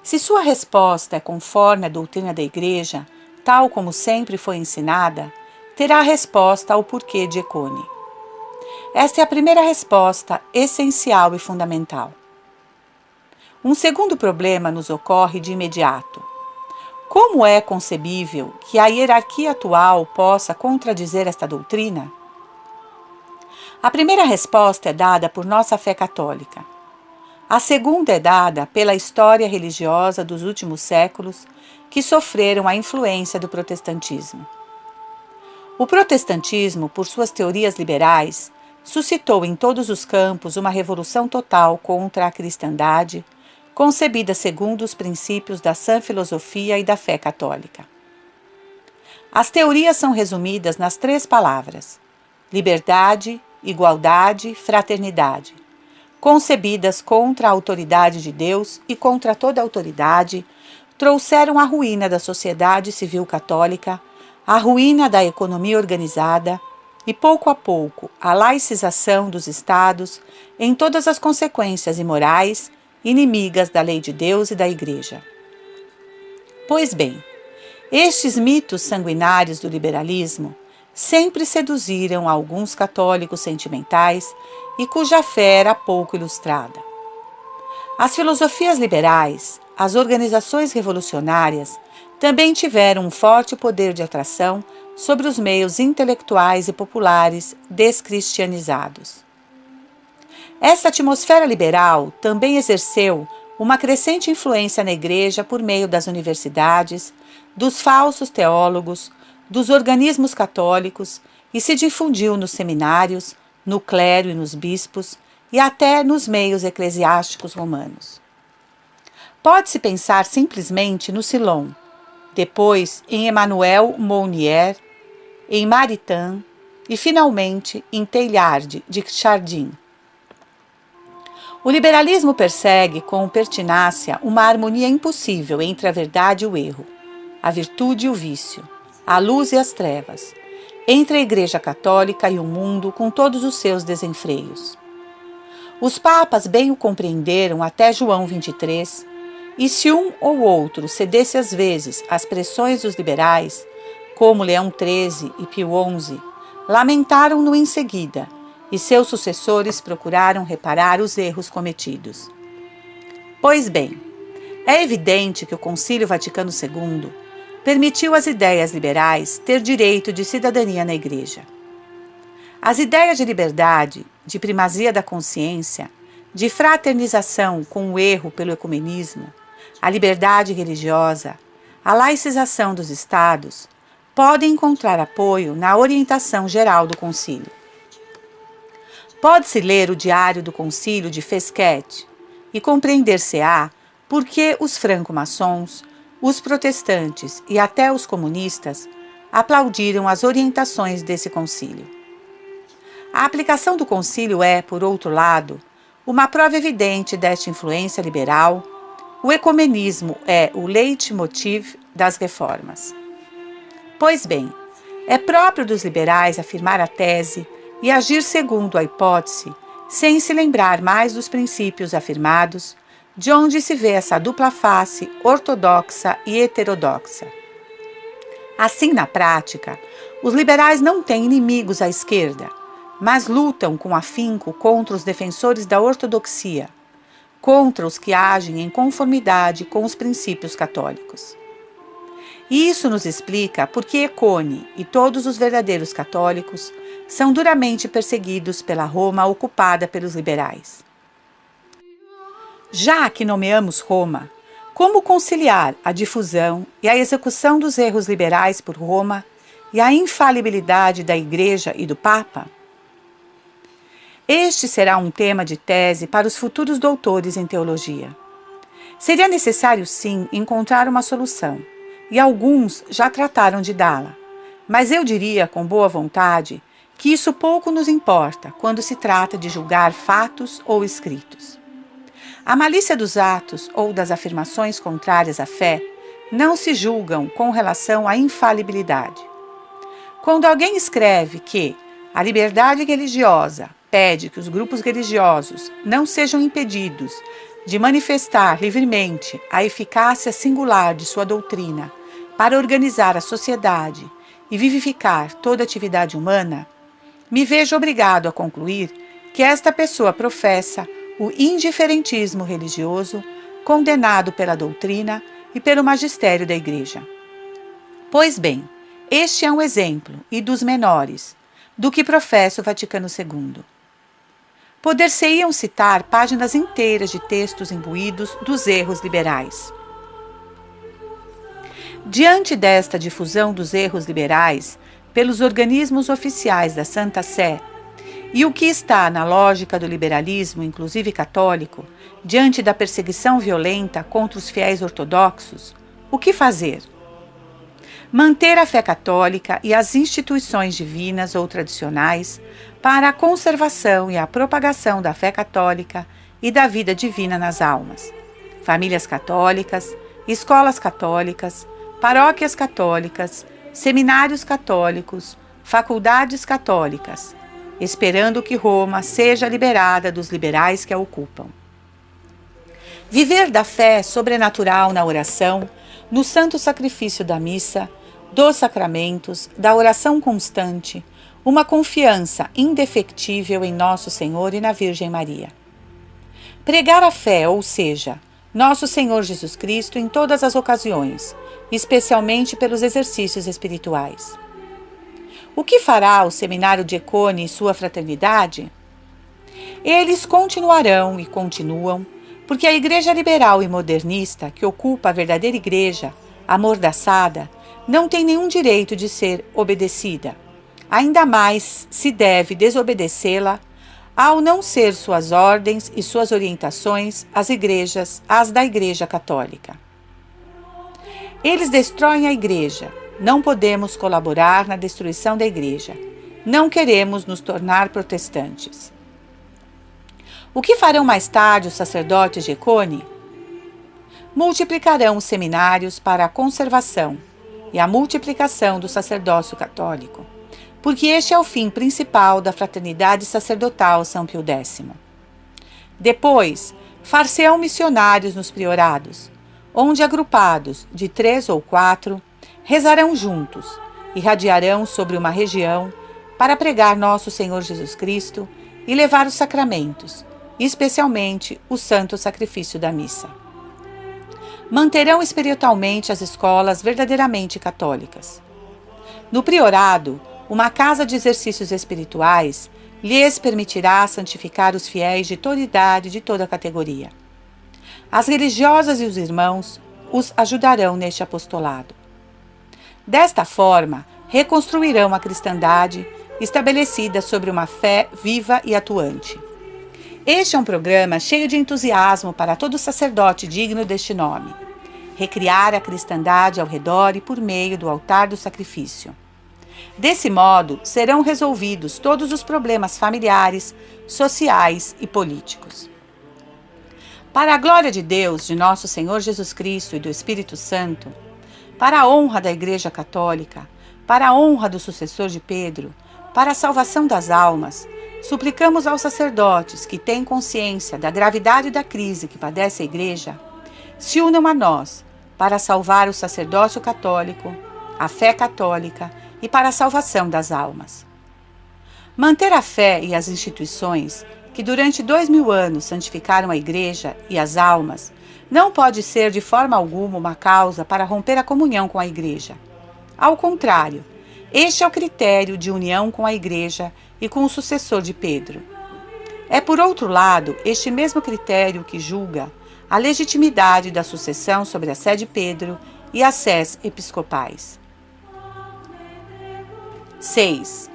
Se sua resposta é conforme a doutrina da Igreja, tal como sempre foi ensinada, terá a resposta ao porquê de Econe. Esta é a primeira resposta essencial e fundamental. Um segundo problema nos ocorre de imediato. Como é concebível que a hierarquia atual possa contradizer esta doutrina? A primeira resposta é dada por nossa fé católica. A segunda é dada pela história religiosa dos últimos séculos que sofreram a influência do protestantismo. O protestantismo, por suas teorias liberais, suscitou em todos os campos uma revolução total contra a cristandade, concebida segundo os princípios da sã filosofia e da fé católica. As teorias são resumidas nas 3 palavras: liberdade, igualdade, fraternidade, concebidas contra a autoridade de Deus e contra toda autoridade, trouxeram a ruína da sociedade civil católica, a ruína da economia organizada e, pouco a pouco, a laicização dos estados em todas as consequências imorais, inimigas da lei de Deus e da Igreja. Pois bem, estes mitos sanguinários do liberalismo sempre seduziram alguns católicos sentimentais e cuja fé era pouco ilustrada. As filosofias liberais, as organizações revolucionárias, também tiveram um forte poder de atração sobre os meios intelectuais e populares descristianizados. Esta atmosfera liberal também exerceu uma crescente influência na Igreja por meio das universidades, dos falsos teólogos, dos organismos católicos e se difundiu nos seminários, no clero e nos bispos e até nos meios eclesiásticos romanos. Pode-se pensar simplesmente no Silon, depois em Emmanuel Mounier, em Maritain e finalmente em Teilhard de Chardin. O liberalismo persegue com pertinácia uma harmonia impossível entre a verdade e o erro, a virtude e o vício, a luz e as trevas, entre a Igreja Católica e o mundo com todos os seus desenfreios. Os papas bem o compreenderam até João 23, e se um ou outro cedesse às vezes às pressões dos liberais, como Leão XIII e Pio XI, lamentaram-no em seguida, e seus sucessores procuraram reparar os erros cometidos. Pois bem, é evidente que o Concílio Vaticano II permitiu às ideias liberais ter direito de cidadania na Igreja. As ideias de liberdade, de primazia da consciência, de fraternização com o erro pelo ecumenismo, a liberdade religiosa, a laicização dos estados, podem encontrar apoio na orientação geral do concílio. Pode-se ler o Diário do Concílio de Fesquet e compreender-se-á por que os franco-maçons, os protestantes e até os comunistas aplaudiram as orientações desse concílio. A aplicação do concílio é, por outro lado, uma prova evidente desta influência liberal. O ecumenismo é o leitmotiv das reformas. Pois bem, é próprio dos liberais afirmar a tese e agir segundo a hipótese, sem se lembrar mais dos princípios afirmados, de onde se vê essa dupla face ortodoxa e heterodoxa. Assim, na prática, os liberais não têm inimigos à esquerda, mas lutam com afinco contra os defensores da ortodoxia, contra os que agem em conformidade com os princípios católicos. E isso nos explica por que Econe e todos os verdadeiros católicos são duramente perseguidos pela Roma ocupada pelos liberais. Já que nomeamos Roma, como conciliar a difusão e a execução dos erros liberais por Roma e a infalibilidade da Igreja e do Papa? Este será um tema de tese para os futuros doutores em teologia. Seria necessário, sim, encontrar uma solução, e alguns já trataram de dá-la, mas eu diria com boa vontade que isso pouco nos importa quando se trata de julgar fatos ou escritos. A malícia dos atos ou das afirmações contrárias à fé não se julgam com relação à infalibilidade. Quando alguém escreve que a liberdade religiosa pede que os grupos religiosos não sejam impedidos de manifestar livremente a eficácia singular de sua doutrina para organizar a sociedade e vivificar toda atividade humana, me vejo obrigado a concluir que esta pessoa professa o indiferentismo religioso condenado pela doutrina e pelo magistério da Igreja. Pois bem, este é um exemplo, e dos menores, do que professa o Vaticano II. Poder-se-iam citar páginas inteiras de textos imbuídos dos erros liberais. Diante desta difusão dos erros liberais pelos organismos oficiais da Santa Sé, e o que está na lógica do liberalismo, inclusive católico, diante da perseguição violenta contra os fiéis ortodoxos, o que fazer? Manter a fé católica e as instituições divinas ou tradicionais para a conservação e a propagação da fé católica e da vida divina nas almas. Famílias católicas, escolas católicas, paróquias católicas, seminários católicos, faculdades católicas, esperando que Roma seja liberada dos liberais que a ocupam. Viver da fé sobrenatural na oração, no santo sacrifício da missa, dos sacramentos, da oração constante, uma confiança indefectível em Nosso Senhor e na Virgem Maria. Pregar a fé, ou seja, Nosso Senhor Jesus Cristo em todas as ocasiões, especialmente pelos exercícios espirituais. O que fará o seminário de Econe e sua fraternidade? Eles continuarão e continuam, porque a Igreja liberal e modernista, que ocupa a verdadeira Igreja, amordaçada, não tem nenhum direito de ser obedecida. Ainda mais se deve desobedecê-la ao não ser suas ordens e suas orientações as da Igreja Católica. Eles destroem a Igreja. Não podemos colaborar na destruição da Igreja. Não queremos nos tornar protestantes. O que farão mais tarde os sacerdotes de Econe? Multiplicarão os seminários para a conservação e a multiplicação do sacerdócio católico, porque este é o fim principal da fraternidade sacerdotal São Pio X. Depois, far-se-ão missionários nos priorados, onde agrupados de 3 ou 4, rezarão juntos, irradiarão sobre uma região para pregar Nosso Senhor Jesus Cristo e levar os sacramentos, especialmente o santo sacrifício da missa. Manterão espiritualmente as escolas verdadeiramente católicas. No priorado, uma casa de exercícios espirituais lhes permitirá santificar os fiéis de toda idade e de toda categoria. As religiosas e os irmãos os ajudarão neste apostolado. Desta forma, reconstruirão a cristandade estabelecida sobre uma fé viva e atuante. Este é um programa cheio de entusiasmo para todo sacerdote digno deste nome. Recriar a cristandade ao redor e por meio do altar do sacrifício. Desse modo, serão resolvidos todos os problemas familiares, sociais e políticos. Para a glória de Deus, de nosso Senhor Jesus Cristo e do Espírito Santo, para a honra da Igreja Católica, para a honra do sucessor de Pedro, para a salvação das almas, suplicamos aos sacerdotes que têm consciência da gravidade da crise que padece a Igreja, se unam a nós para salvar o sacerdócio católico, a fé católica e para a salvação das almas. Manter a fé e as instituições que durante 2000 anos santificaram a Igreja e as almas não pode ser de forma alguma uma causa para romper a comunhão com a Igreja. Ao contrário, este é o critério de união com a Igreja e com o sucessor de Pedro. É, por outro lado, este mesmo critério que julga a legitimidade da sucessão sobre a sé de Pedro e as sés episcopais. 6.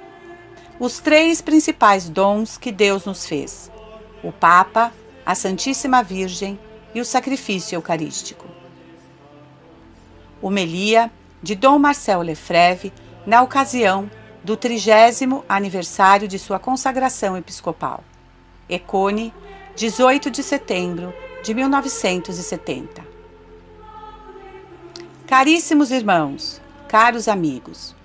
Os 3 principais dons que Deus nos fez: o Papa, a Santíssima Virgem e o sacrifício eucarístico. Homilia de Dom Marcel Lefebvre na ocasião do 30º aniversário de sua consagração episcopal. Econe, 18 de setembro de 1970. Caríssimos irmãos, caros amigos,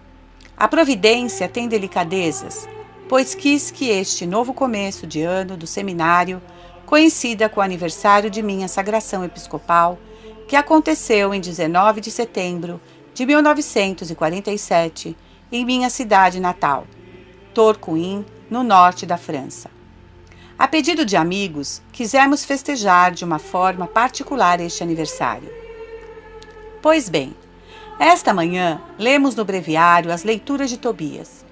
a providência tem delicadezas, pois quis que este novo começo de ano do seminário coincida com o aniversário de minha sagração episcopal, que aconteceu em 19 de setembro de 1947, em minha cidade natal, Tourcoing, no norte da França. A pedido de amigos, quisemos festejar de uma forma particular este aniversário. Pois bem, esta manhã lemos no breviário as leituras de Tobias.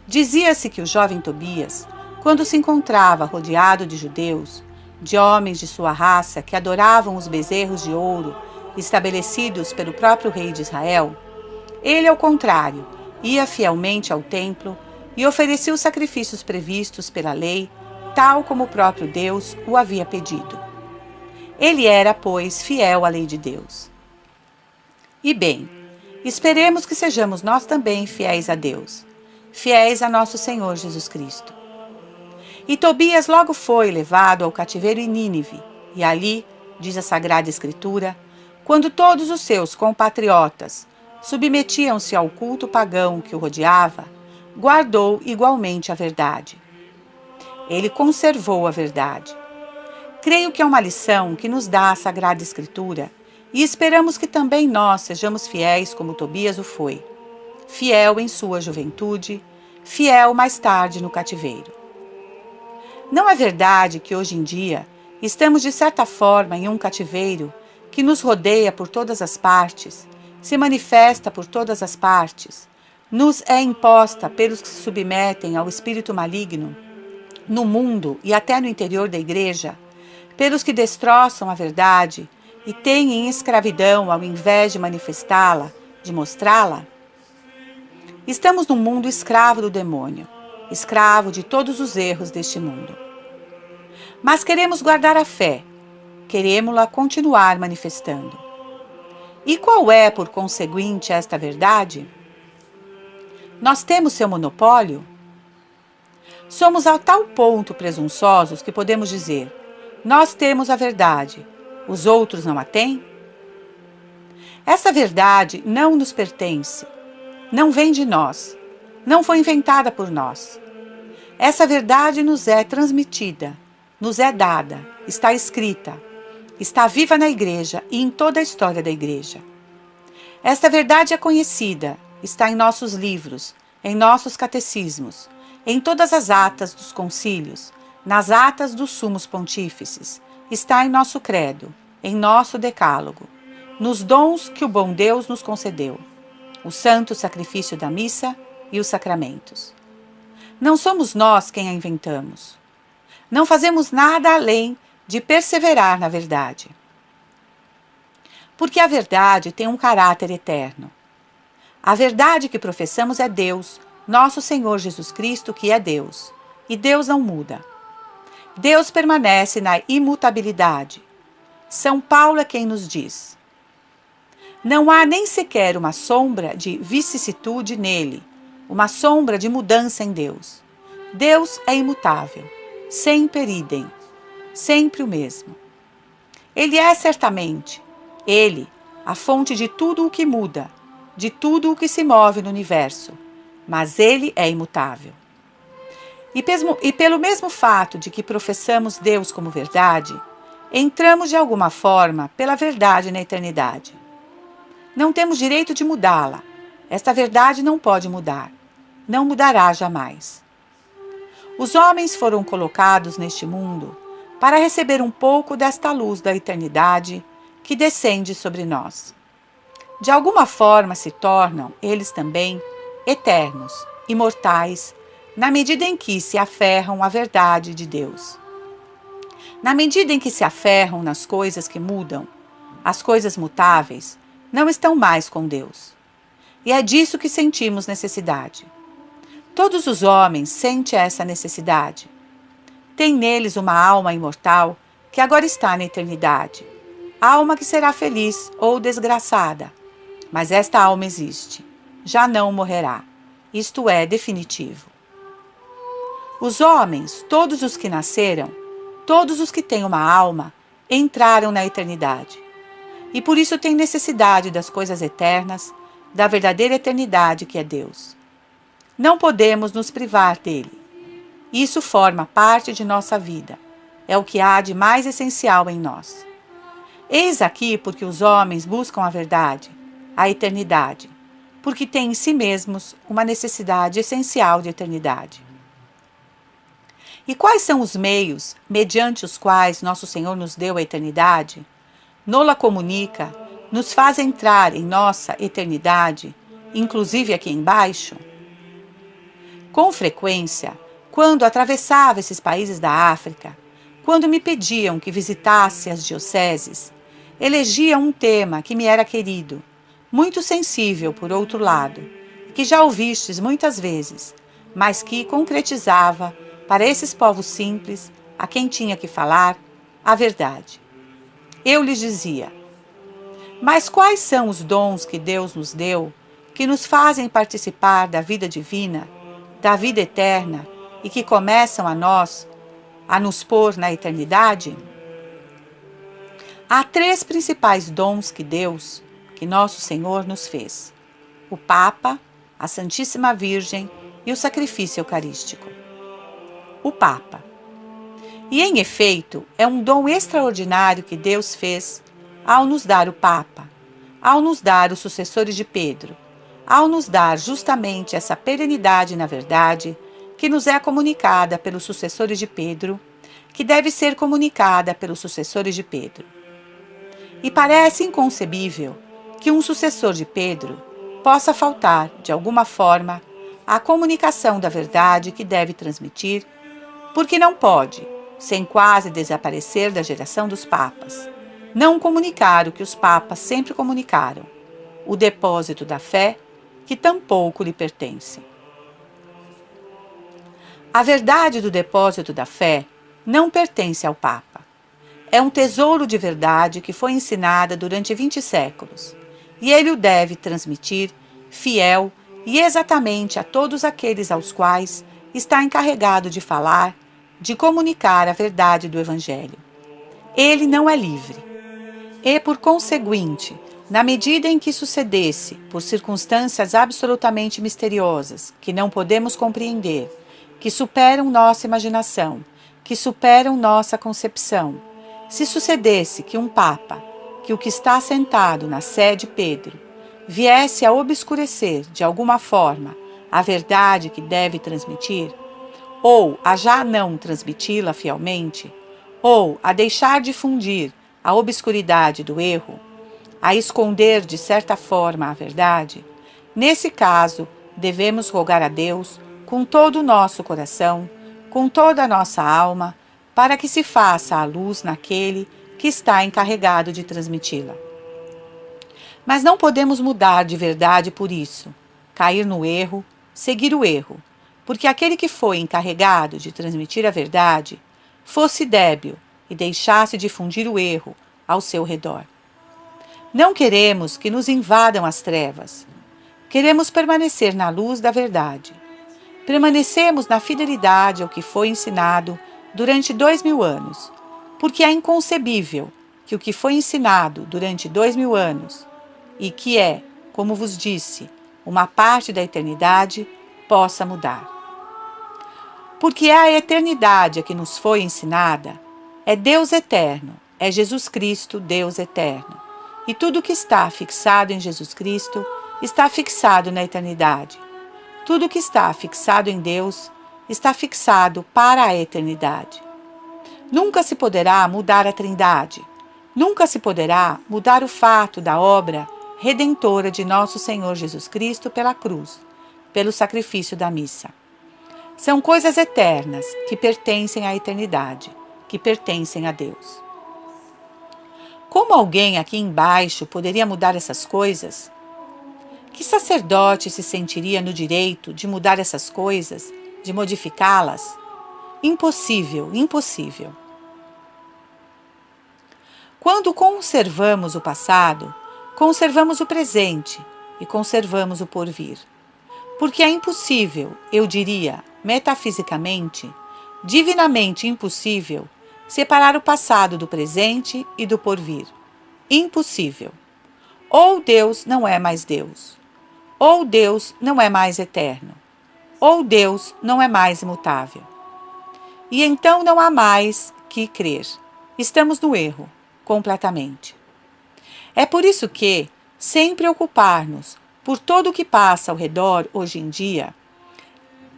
Dizia-se que o jovem Tobias, quando se encontrava rodeado de judeus, de homens de sua raça que adoravam os bezerros de ouro estabelecidos pelo próprio rei de Israel, ele, ao contrário, ia fielmente ao templo e oferecia os sacrifícios previstos pela lei, tal como o próprio Deus o havia pedido. Ele era, pois, fiel à lei de Deus. E bem, esperemos que sejamos nós também fiéis a Deus, fiéis a nosso Senhor Jesus Cristo. E Tobias logo foi levado ao cativeiro em Nínive, e ali, diz a Sagrada Escritura, quando todos os seus compatriotas submetiam-se ao culto pagão que o rodeava, guardou igualmente a verdade. Ele conservou a verdade. Creio que é uma lição que nos dá a Sagrada Escritura e esperamos que também nós sejamos fiéis como Tobias o foi, fiel em sua juventude, fiel mais tarde no cativeiro. Não é verdade que hoje em dia estamos de certa forma em um cativeiro que nos rodeia por todas as partes, se manifesta por todas as partes, nos é imposta pelos que se submetem ao espírito maligno, no mundo e até no interior da Igreja, pelos que destroçam a verdade e têm em escravidão ao invés de manifestá-la, de mostrá-la? Estamos num mundo escravo do demônio, escravo de todos os erros deste mundo. Mas queremos guardar a fé, queremos-la continuar manifestando. E qual é, por conseguinte, esta verdade? Nós temos seu monopólio? Somos a tal ponto presunçosos que podemos dizer: nós temos a verdade, os outros não a têm? Essa verdade não nos pertence, não vem de nós, não foi inventada por nós. Essa verdade nos é transmitida, nos é dada, está escrita, está viva na Igreja e em toda a história da Igreja. Esta verdade é conhecida, está em nossos livros, em nossos catecismos, em todas as atas dos concílios, nas atas dos sumos pontífices, está em nosso credo, em nosso decálogo, nos dons que o bom Deus nos concedeu, o santo sacrifício da missa e os sacramentos. Não somos nós quem a inventamos. Não fazemos nada além de perseverar na verdade. Porque a verdade tem um caráter eterno. A verdade que professamos é Deus, nosso Senhor Jesus Cristo, que é Deus. E Deus não muda. Deus permanece na imutabilidade. São Paulo é quem nos diz: não há nem sequer uma sombra de vicissitude nele, uma sombra de mudança em Deus. Deus é imutável, semper idem, sempre o mesmo. Ele é certamente, ele, a fonte de tudo o que muda, de tudo o que se move no universo, mas ele é imutável. E pelo mesmo fato de que professamos Deus como verdade, entramos de alguma forma pela verdade na eternidade. Não temos direito de mudá-la. Esta verdade não pode mudar. Não mudará jamais. Os homens foram colocados neste mundo para receber um pouco desta luz da eternidade que descende sobre nós. De alguma forma se tornam, eles também, eternos, imortais, na medida em que se aferram à verdade de Deus. Na medida em que se aferram nas coisas que mudam, as coisas mutáveis, não estão mais com Deus. E é disso que sentimos necessidade. Todos os homens sentem essa necessidade. Tem neles uma alma imortal que agora está na eternidade. Alma que será feliz ou desgraçada. Mas esta alma existe. Já não morrerá. Isto é definitivo. Os homens, todos os que nasceram, todos os que têm uma alma, entraram na eternidade. E por isso têm necessidade das coisas eternas, da verdadeira eternidade que é Deus. Não podemos nos privar dele. Isso forma parte de nossa vida. É o que há de mais essencial em nós. Eis aqui porque os homens buscam a verdade, a eternidade, porque têm em si mesmos uma necessidade essencial de eternidade. E quais são os meios, mediante os quais nosso Senhor nos deu a eternidade? Nola comunica, nos faz entrar em nossa eternidade, inclusive aqui embaixo? Com frequência, quando atravessava esses países da África, quando me pediam que visitasse as dioceses, elegia um tema que me era querido, muito sensível por outro lado, que já ouvistes muitas vezes, mas que concretizava, para esses povos simples, a quem tinha que falar, a verdade. Eu lhes dizia: mas quais são os dons que Deus nos deu, que nos fazem participar da vida divina, da vida eterna, e que começam a nos pôr na eternidade? Há 3 principais dons que Deus, que nosso Senhor nos fez: o Papa, a Santíssima Virgem e o sacrifício eucarístico. O Papa. E, em efeito, é um dom extraordinário que Deus fez ao nos dar o Papa, ao nos dar os sucessores de Pedro, ao nos dar justamente essa perenidade na verdade que nos é comunicada pelos sucessores de Pedro, que deve ser comunicada pelos sucessores de Pedro. E parece inconcebível que um sucessor de Pedro possa faltar, de alguma forma, à comunicação da verdade que deve transmitir, porque não pode, sem quase desaparecer da geração dos papas, não comunicar o que os papas sempre comunicaram, o depósito da fé, que tampouco lhe pertence. A verdade do depósito da fé não pertence ao Papa. É um tesouro de verdade que foi ensinada durante 20 séculos, e ele o deve transmitir fiel e exatamente a todos aqueles aos quais está encarregado de falar, de comunicar a verdade do Evangelho. Ele não é livre. E, por conseguinte, na medida em que sucedesse, por circunstâncias absolutamente misteriosas, que não podemos compreender, que superam nossa imaginação, que superam nossa concepção, se sucedesse que um Papa, que o que está sentado na sé de Pedro, viesse a obscurecer, de alguma forma, a verdade que deve transmitir, ou a já não transmiti-la fielmente, ou a deixar difundir a obscuridade do erro, a esconder de certa forma a verdade, nesse caso, devemos rogar a Deus com todo o nosso coração, com toda a nossa alma, para que se faça a luz naquele que está encarregado de transmiti-la. Mas não podemos mudar de verdade por isso, cair no erro, seguir o erro, porque aquele que foi encarregado de transmitir a verdade fosse débil e deixasse difundir o erro ao seu redor. Não queremos que nos invadam as trevas. Queremos permanecer na luz da verdade. Permanecemos na fidelidade ao que foi ensinado durante 2000 anos, porque é inconcebível que o que foi ensinado durante 2000 anos, e que é, como vos disse, uma parte da eternidade, possa mudar. Porque é a eternidade a que nos foi ensinada, é Deus eterno, é Jesus Cristo, Deus eterno. E tudo que está fixado em Jesus Cristo está fixado na eternidade. Tudo que está fixado em Deus está fixado para a eternidade. Nunca se poderá mudar a Trindade. Nunca se poderá mudar o fato da obra redentora de nosso Senhor Jesus Cristo pela cruz, pelo sacrifício da missa. São coisas eternas que pertencem à eternidade, que pertencem a Deus. Como alguém aqui embaixo poderia mudar essas coisas? Que sacerdote se sentiria no direito de mudar essas coisas, de modificá-las? Impossível, impossível. Quando conservamos o passado, conservamos o presente e conservamos o porvir. Porque é impossível, eu diria, metafisicamente, divinamente impossível, separar o passado do presente e do porvir. Impossível. Ou Deus não é mais Deus, ou Deus não é mais eterno, ou Deus não é mais imutável. E então não há mais que crer. Estamos no erro, completamente. É por isso que, sem preocupar-nos por tudo o que passa ao redor hoje em dia,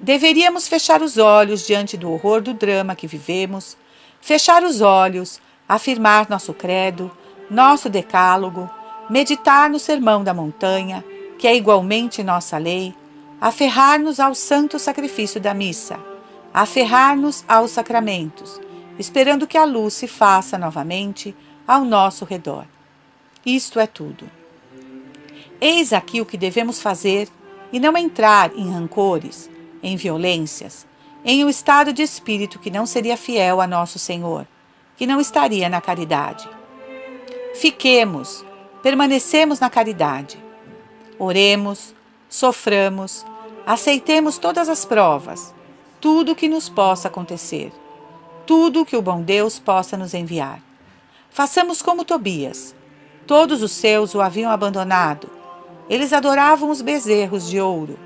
deveríamos fechar os olhos diante do horror do drama que vivemos, fechar os olhos, afirmar nosso credo, nosso decálogo, meditar no sermão da montanha, que é igualmente nossa lei, aferrar-nos ao santo sacrifício da missa, aferrar-nos aos sacramentos, esperando que a luz se faça novamente ao nosso redor. Isto é tudo. Eis aqui o que devemos fazer e não entrar em rancores, em violências, em um estado de espírito que não seria fiel a nosso Senhor, que não estaria na caridade. Fiquemos, permanecemos na caridade. Oremos, soframos, aceitemos todas as provas, tudo o que nos possa acontecer, tudo o que o bom Deus possa nos enviar. Façamos como Tobias. Todos os seus o haviam abandonado. Eles adoravam os bezerros de ouro,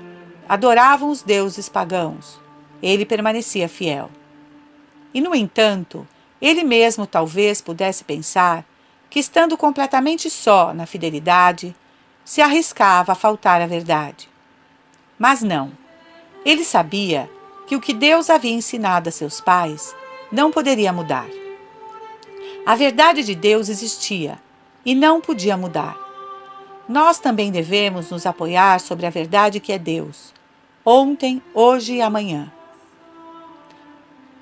adoravam os deuses pagãos. Ele permanecia fiel. E, no entanto, ele mesmo talvez pudesse pensar que, estando completamente só na fidelidade, se arriscava a faltar à verdade. Mas não. Ele sabia que o que Deus havia ensinado a seus pais não poderia mudar. A verdade de Deus existia e não podia mudar. Nós também devemos nos apoiar sobre a verdade que é Deus, ontem, hoje e amanhã.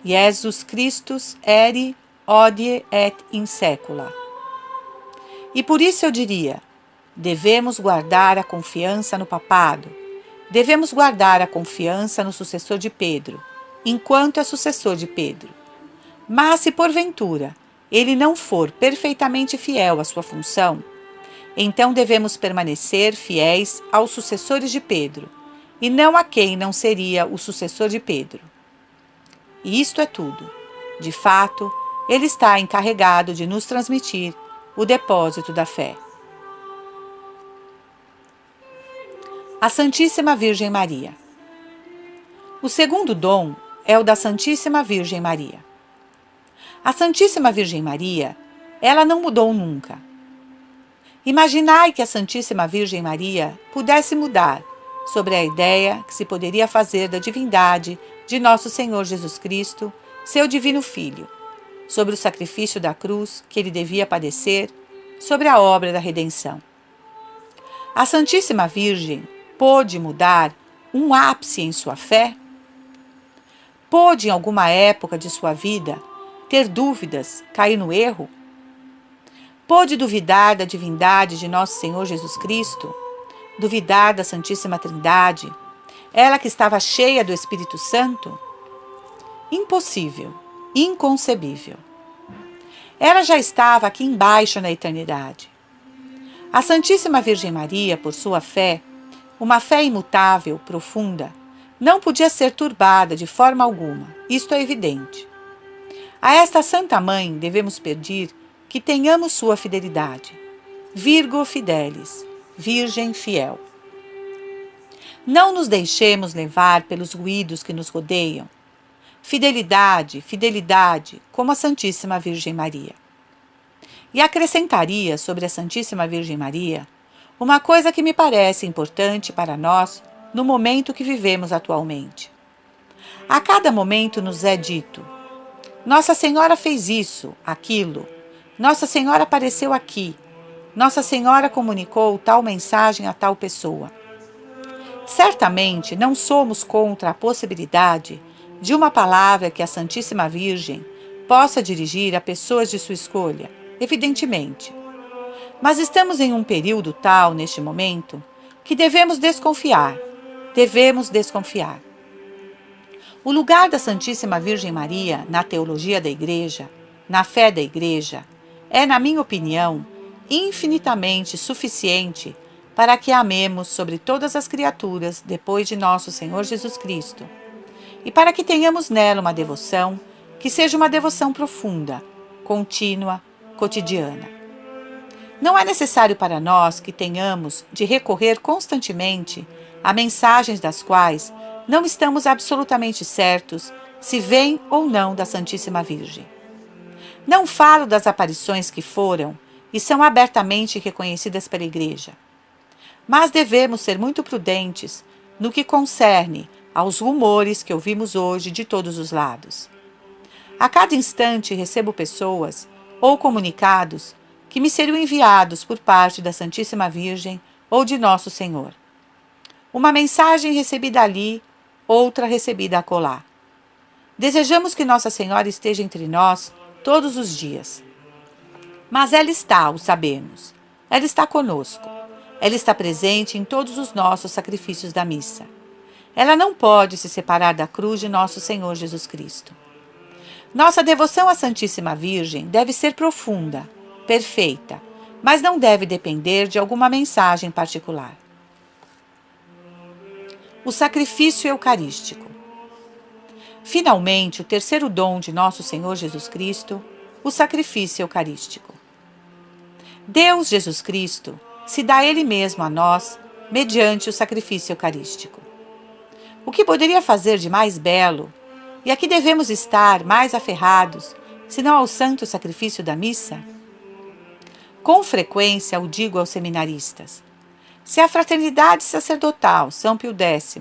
Jesus Christus eri, hodie et in saecula. E por isso eu diria, devemos guardar a confiança no papado, devemos guardar a confiança no sucessor de Pedro, enquanto é sucessor de Pedro. Mas se porventura ele não for perfeitamente fiel à sua função, então devemos permanecer fiéis aos sucessores de Pedro, e não a quem não seria o sucessor de Pedro. E isto é tudo. De fato, ele está encarregado de nos transmitir o depósito da fé. A Santíssima Virgem Maria. O segundo dom é o da Santíssima Virgem Maria. A Santíssima Virgem Maria, ela não mudou nunca. Imaginai que a Santíssima Virgem Maria pudesse mudar sobre a ideia que se poderia fazer da divindade de nosso Senhor Jesus Cristo, seu divino Filho, sobre o sacrifício da cruz que ele devia padecer, sobre a obra da redenção. A Santíssima Virgem pôde mudar um ápice em sua fé? Pôde, em alguma época de sua vida, ter dúvidas, cair no erro? Pôde duvidar da divindade de nosso Senhor Jesus Cristo? Duvidar da Santíssima Trindade? Ela que estava cheia do Espírito Santo? Impossível, inconcebível. Ela já estava aqui embaixo na eternidade. A Santíssima Virgem Maria, por sua fé, uma fé imutável, profunda, não podia ser turbada de forma alguma, isto é evidente. A esta Santa Mãe devemos pedir que tenhamos sua fidelidade. Virgo fidelis, Virgem fiel. Não nos deixemos levar pelos ruídos que nos rodeiam. Fidelidade, fidelidade, como a Santíssima Virgem Maria. E acrescentaria sobre a Santíssima Virgem Maria uma coisa que me parece importante para nós no momento que vivemos atualmente. A cada momento nos é dito: Nossa Senhora fez isso, aquilo, Nossa Senhora apareceu aqui, Nossa Senhora comunicou tal mensagem a tal pessoa. Certamente não somos contra a possibilidade de uma palavra que a Santíssima Virgem possa dirigir a pessoas de sua escolha, evidentemente. Mas estamos em um período tal, neste momento, que devemos desconfiar. O lugar da Santíssima Virgem Maria na teologia da Igreja, na fé da Igreja, é, na minha opinião, infinitamente suficiente para que a amemos sobre todas as criaturas depois de nosso Senhor Jesus Cristo, e para que tenhamos nela uma devoção que seja uma devoção profunda, contínua, cotidiana. Não é necessário para nós que tenhamos de recorrer constantemente a mensagens das quais não estamos absolutamente certos se vêm ou não da Santíssima Virgem. Não falo das aparições que foram e são abertamente reconhecidas pela Igreja, mas devemos ser muito prudentes no que concerne aos rumores que ouvimos hoje de todos os lados. A cada instante recebo pessoas ou comunicados que me seriam enviados por parte da Santíssima Virgem ou de Nosso Senhor. Uma mensagem recebida ali, outra recebida acolá. Desejamos que Nossa Senhora esteja entre nós todos os dias. Mas ela está, o sabemos. Ela está conosco. Ela está presente em todos os nossos sacrifícios da missa. Ela não pode se separar da cruz de Nosso Senhor Jesus Cristo. Nossa devoção à Santíssima Virgem deve ser profunda, perfeita, mas não deve depender de alguma mensagem particular. O sacrifício eucarístico. Finalmente, o terceiro dom de nosso Senhor Jesus Cristo, o sacrifício eucarístico. Deus Jesus Cristo se dá Ele mesmo a nós mediante o sacrifício eucarístico. O que poderia fazer de mais belo, e a que devemos estar mais aferrados, senão ao santo sacrifício da missa? Com frequência o digo aos seminaristas: se a fraternidade sacerdotal São Pio X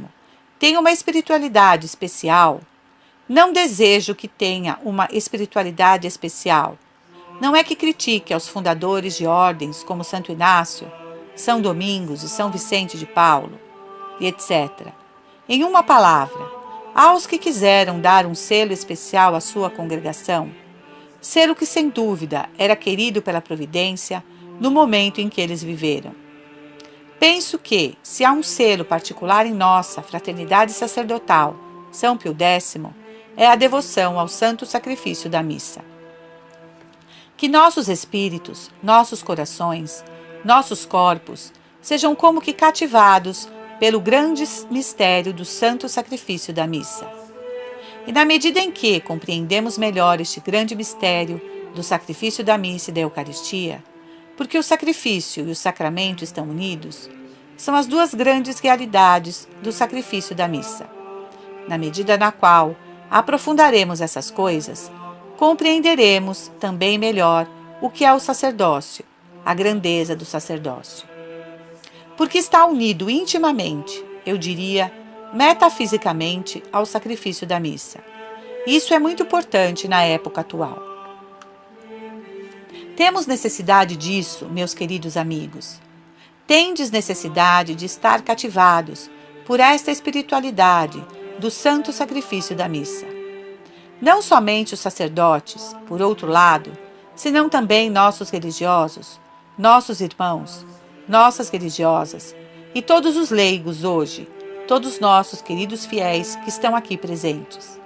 tem uma espiritualidade especial, não desejo que tenha uma espiritualidade especial. Não é que critique aos fundadores de ordens como Santo Inácio, São Domingos e São Vicente de Paulo, e etc. Em uma palavra, aos que quiseram dar um selo especial à sua congregação, selo que sem dúvida era querido pela providência no momento em que eles viveram. Penso que, se há um selo particular em nossa fraternidade sacerdotal, São Pio X, é a devoção ao santo sacrifício da missa. Que nossos espíritos, nossos corações, nossos corpos sejam como que cativados pelo grande mistério do santo sacrifício da missa. E na medida em que compreendemos melhor este grande mistério do sacrifício da missa e da Eucaristia, porque o sacrifício e o sacramento estão unidos, são as duas grandes realidades do sacrifício da missa. Na medida na qual aprofundaremos essas coisas, compreenderemos também melhor o que é o sacerdócio, a grandeza do sacerdócio. Porque está unido intimamente, eu diria, metafisicamente, ao sacrifício da missa. Isso é muito importante na época atual. Temos necessidade disso, meus queridos amigos. Tendes necessidade de estar cativados por esta espiritualidade do santo sacrifício da missa. Não somente os sacerdotes, por outro lado, senão também nossos religiosos, nossos irmãos, nossas religiosas e todos os leigos hoje, todos nossos queridos fiéis que estão aqui presentes.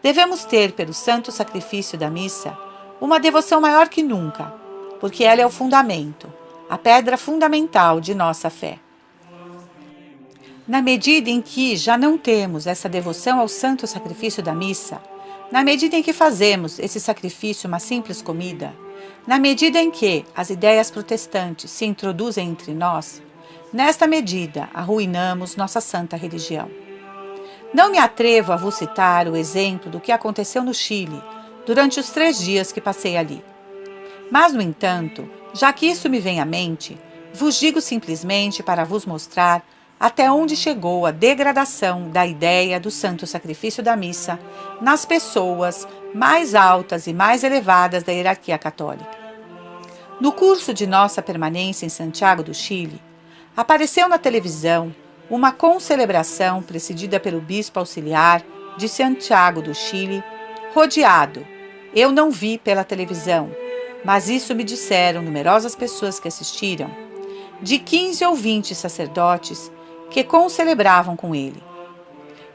Devemos ter, pelo santo sacrifício da missa, uma devoção maior que nunca, porque ela é o fundamento, a pedra fundamental de nossa fé. Na medida em que já não temos essa devoção ao santo sacrifício da missa, na medida em que fazemos esse sacrifício uma simples comida, na medida em que as ideias protestantes se introduzem entre nós, nesta medida arruinamos nossa santa religião. Não me atrevo a vos citar o exemplo do que aconteceu no Chile durante os 3 dias que passei ali. Mas, no entanto, já que isso me vem à mente, vos digo simplesmente para vos mostrar até onde chegou a degradação da ideia do santo sacrifício da missa nas pessoas mais altas e mais elevadas da hierarquia católica. No curso de nossa permanência em Santiago do Chile, apareceu na televisão uma concelebração precedida pelo bispo auxiliar de Santiago do Chile, rodeado. Eu não vi pela televisão, mas isso me disseram numerosas pessoas que assistiram, de 15 ou 20 sacerdotes que concelebravam com ele.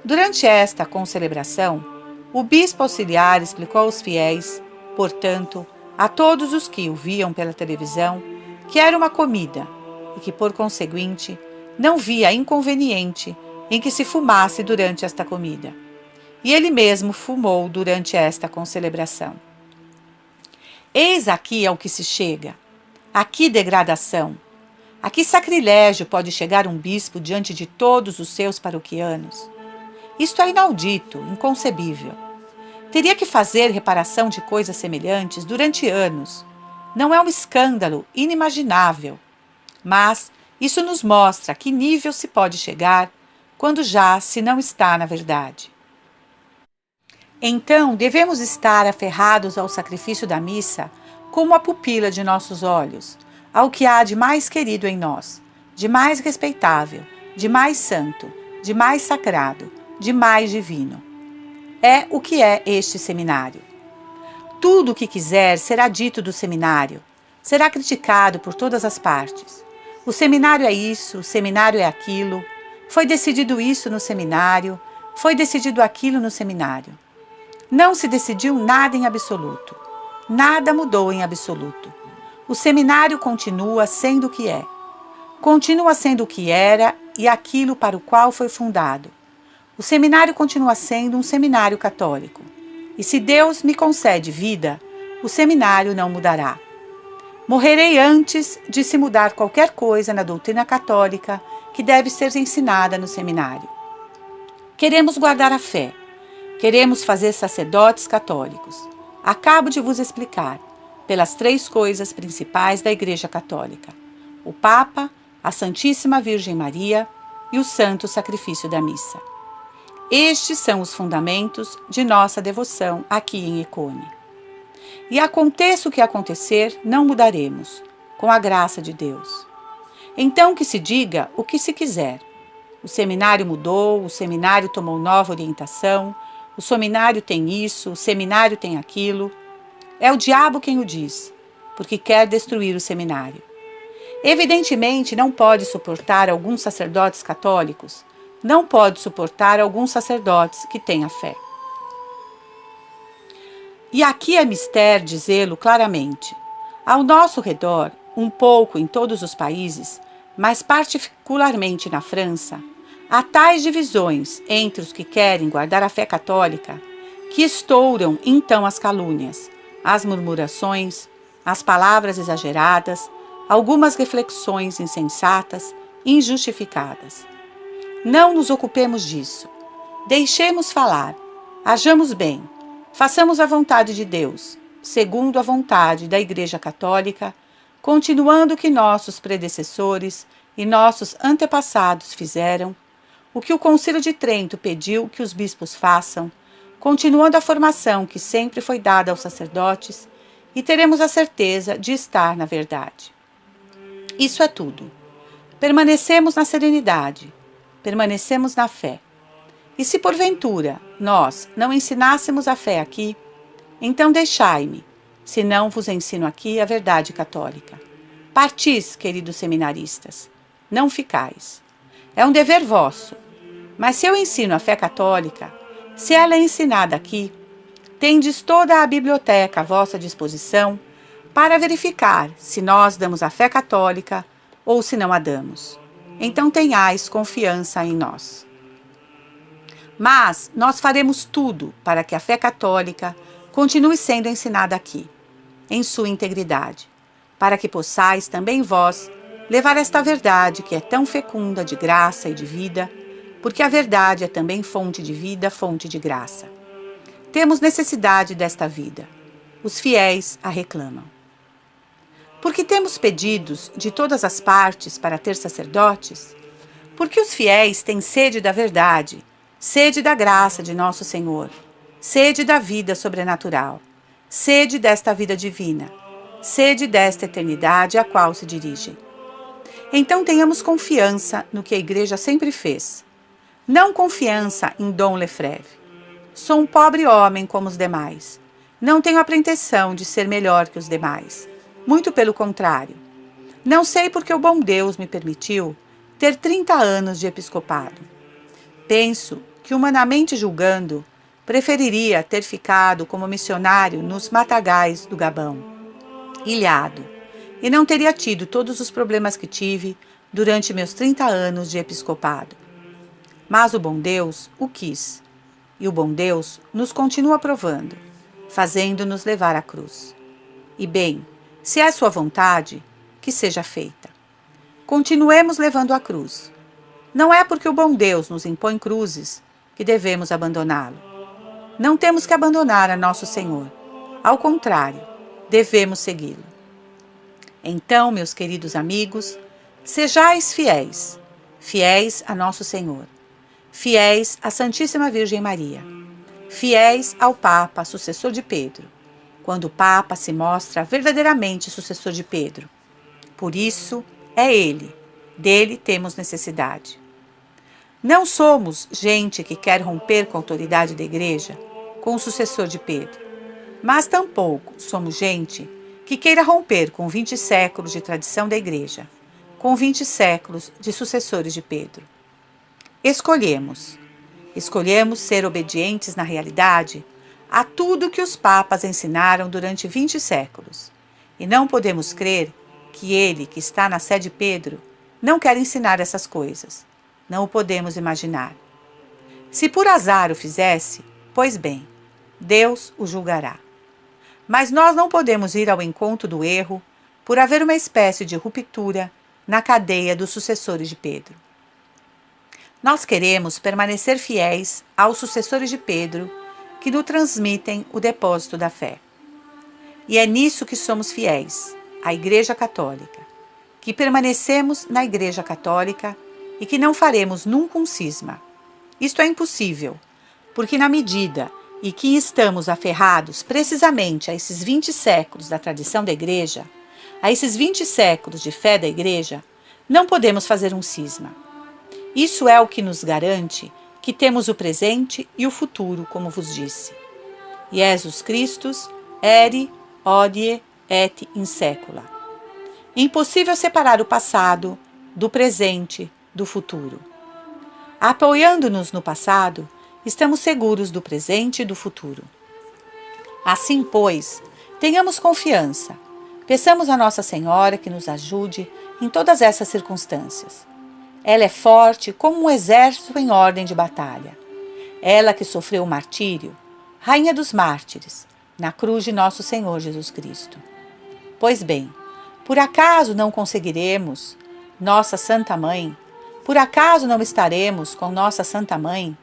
Durante esta concelebração, o bispo auxiliar explicou aos fiéis, portanto, a todos os que o viam pela televisão, que era uma comida e que, por conseguinte, não via inconveniente em que se fumasse durante esta comida. E ele mesmo fumou durante esta concelebração. Eis aqui ao que se chega. A que degradação! A que sacrilégio pode chegar um bispo diante de todos os seus paroquianos? Isto é inaudito, inconcebível. Teria que fazer reparação de coisas semelhantes durante anos. Não é um escândalo inimaginável. Mas isso nos mostra a que nível se pode chegar quando já se não está na verdade. Então, devemos estar aferrados ao sacrifício da missa como a pupila de nossos olhos, ao que há de mais querido em nós, de mais respeitável, de mais santo, de mais sacrado, de mais divino. É o que é este seminário. Tudo o que quiser será dito do seminário, será criticado por todas as partes. O seminário é isso, o seminário é aquilo, foi decidido isso no seminário, foi decidido aquilo no seminário. Não se decidiu nada em absoluto, nada mudou em absoluto. O seminário continua sendo o que é. Continua sendo o que era e aquilo para o qual foi fundado. O seminário continua sendo um seminário católico. E se Deus me concede vida, o seminário não mudará. Morrerei antes de se mudar qualquer coisa na doutrina católica que deve ser ensinada no seminário. Queremos guardar a fé. Queremos fazer sacerdotes católicos. Acabo de vos explicar pelas 3 coisas principais da Igreja Católica: o Papa, a Santíssima Virgem Maria e o Santo Sacrifício da Missa. Estes são os fundamentos de nossa devoção aqui em Econe. E aconteça o que acontecer, não mudaremos, com a graça de Deus. Então que se diga o que se quiser. O seminário mudou, o seminário tomou nova orientação, o seminário tem isso, o seminário tem aquilo. É o diabo quem o diz, porque quer destruir o seminário. Evidentemente, não pode suportar alguns sacerdotes católicos, não pode suportar alguns sacerdotes que têm a fé. E aqui é mister dizê-lo claramente. Ao nosso redor, um pouco em todos os países, mas particularmente na França, há tais divisões entre os que querem guardar a fé católica que estouram então as calúnias, as murmurações, as palavras exageradas, algumas reflexões insensatas, injustificadas. Não nos ocupemos disso. Deixemos falar, hajamos bem, façamos a vontade de Deus, segundo a vontade da Igreja Católica, continuando o que nossos predecessores e nossos antepassados fizeram, o que o Concílio de Trento pediu que os bispos façam, continuando a formação que sempre foi dada aos sacerdotes, e teremos a certeza de estar na verdade. Isso é tudo. Permanecemos na serenidade, permanecemos na fé. E se porventura nós não ensinássemos a fé aqui, então deixai-me, se não vos ensino aqui a verdade católica. Partis, queridos seminaristas, não ficais. É um dever vosso. Mas se eu ensino a fé católica, se ela é ensinada aqui, tendes toda a biblioteca à vossa disposição para verificar se nós damos a fé católica ou se não a damos. Então tenhais confiança em nós. Mas nós faremos tudo para que a fé católica continue sendo ensinada aqui, em sua integridade, para que possais também vós levar esta verdade que é tão fecunda de graça e de vida, porque a verdade é também fonte de vida, fonte de graça. Temos necessidade desta vida. Os fiéis a reclamam. Porque temos pedidos de todas as partes para ter sacerdotes? Porque os fiéis têm sede da verdade, sede da graça de nosso Senhor, sede da vida sobrenatural, sede desta vida divina, sede desta eternidade a qual se dirigem. Então tenhamos confiança no que a Igreja sempre fez. Não confiança em Dom Lefebvre. Sou um pobre homem como os demais. Não tenho a pretensão de ser melhor que os demais. Muito pelo contrário. Não sei porque o bom Deus me permitiu ter 30 anos de episcopado. Penso que, humanamente julgando, preferiria ter ficado como missionário nos matagais do Gabão, ilhado, e não teria tido todos os problemas que tive durante meus 30 anos de episcopado. Mas o bom Deus o quis, e o bom Deus nos continua provando, fazendo-nos levar à cruz. E bem, se é sua vontade, que seja feita. Continuemos levando a cruz. Não é porque o bom Deus nos impõe cruzes que devemos abandoná-lo. Não temos que abandonar a nosso Senhor. Ao contrário, devemos segui-lo. Então, meus queridos amigos, sejais fiéis, fiéis a nosso Senhor, fiéis à Santíssima Virgem Maria, fiéis ao Papa, sucessor de Pedro, quando o Papa se mostra verdadeiramente sucessor de Pedro. Por isso, é ele, dele temos necessidade. Não somos gente que quer romper com a autoridade da Igreja, com o sucessor de Pedro, mas tampouco somos gente que queira romper com 20 séculos de tradição da Igreja, com 20 séculos de sucessores de Pedro. Escolhemos ser obedientes na realidade a tudo que os papas ensinaram durante 20 séculos, e não podemos crer que ele, que está na sé de Pedro, não quer ensinar essas coisas. Não o podemos imaginar. Se por azar o fizesse, pois bem, Deus o julgará. Mas nós não podemos ir ao encontro do erro por haver uma espécie de ruptura na cadeia dos sucessores de Pedro. Nós queremos permanecer fiéis aos sucessores de Pedro que nos transmitem o depósito da fé. E é nisso que somos fiéis, à Igreja Católica, que permanecemos na Igreja Católica e que não faremos nunca um cisma. Isto é impossível, porque na medida em que estamos aferrados precisamente a esses 20 séculos da tradição da Igreja, a esses 20 séculos de fé da Igreja, não podemos fazer um cisma. Isso é o que nos garante que temos o presente e o futuro, como vos disse. Jesus Christus ere, hodie et in saecula. Impossível separar o passado do presente, do futuro. Apoiando-nos no passado, estamos seguros do presente e do futuro. Assim, pois, tenhamos confiança. Peçamos a Nossa Senhora que nos ajude em todas essas circunstâncias. Ela é forte como um exército em ordem de batalha. Ela que sofreu o martírio, Rainha dos Mártires, na cruz de nosso Senhor Jesus Cristo. Pois bem, por acaso não conseguiremos, Nossa Santa Mãe, por acaso não estaremos com Nossa Santa Mãe,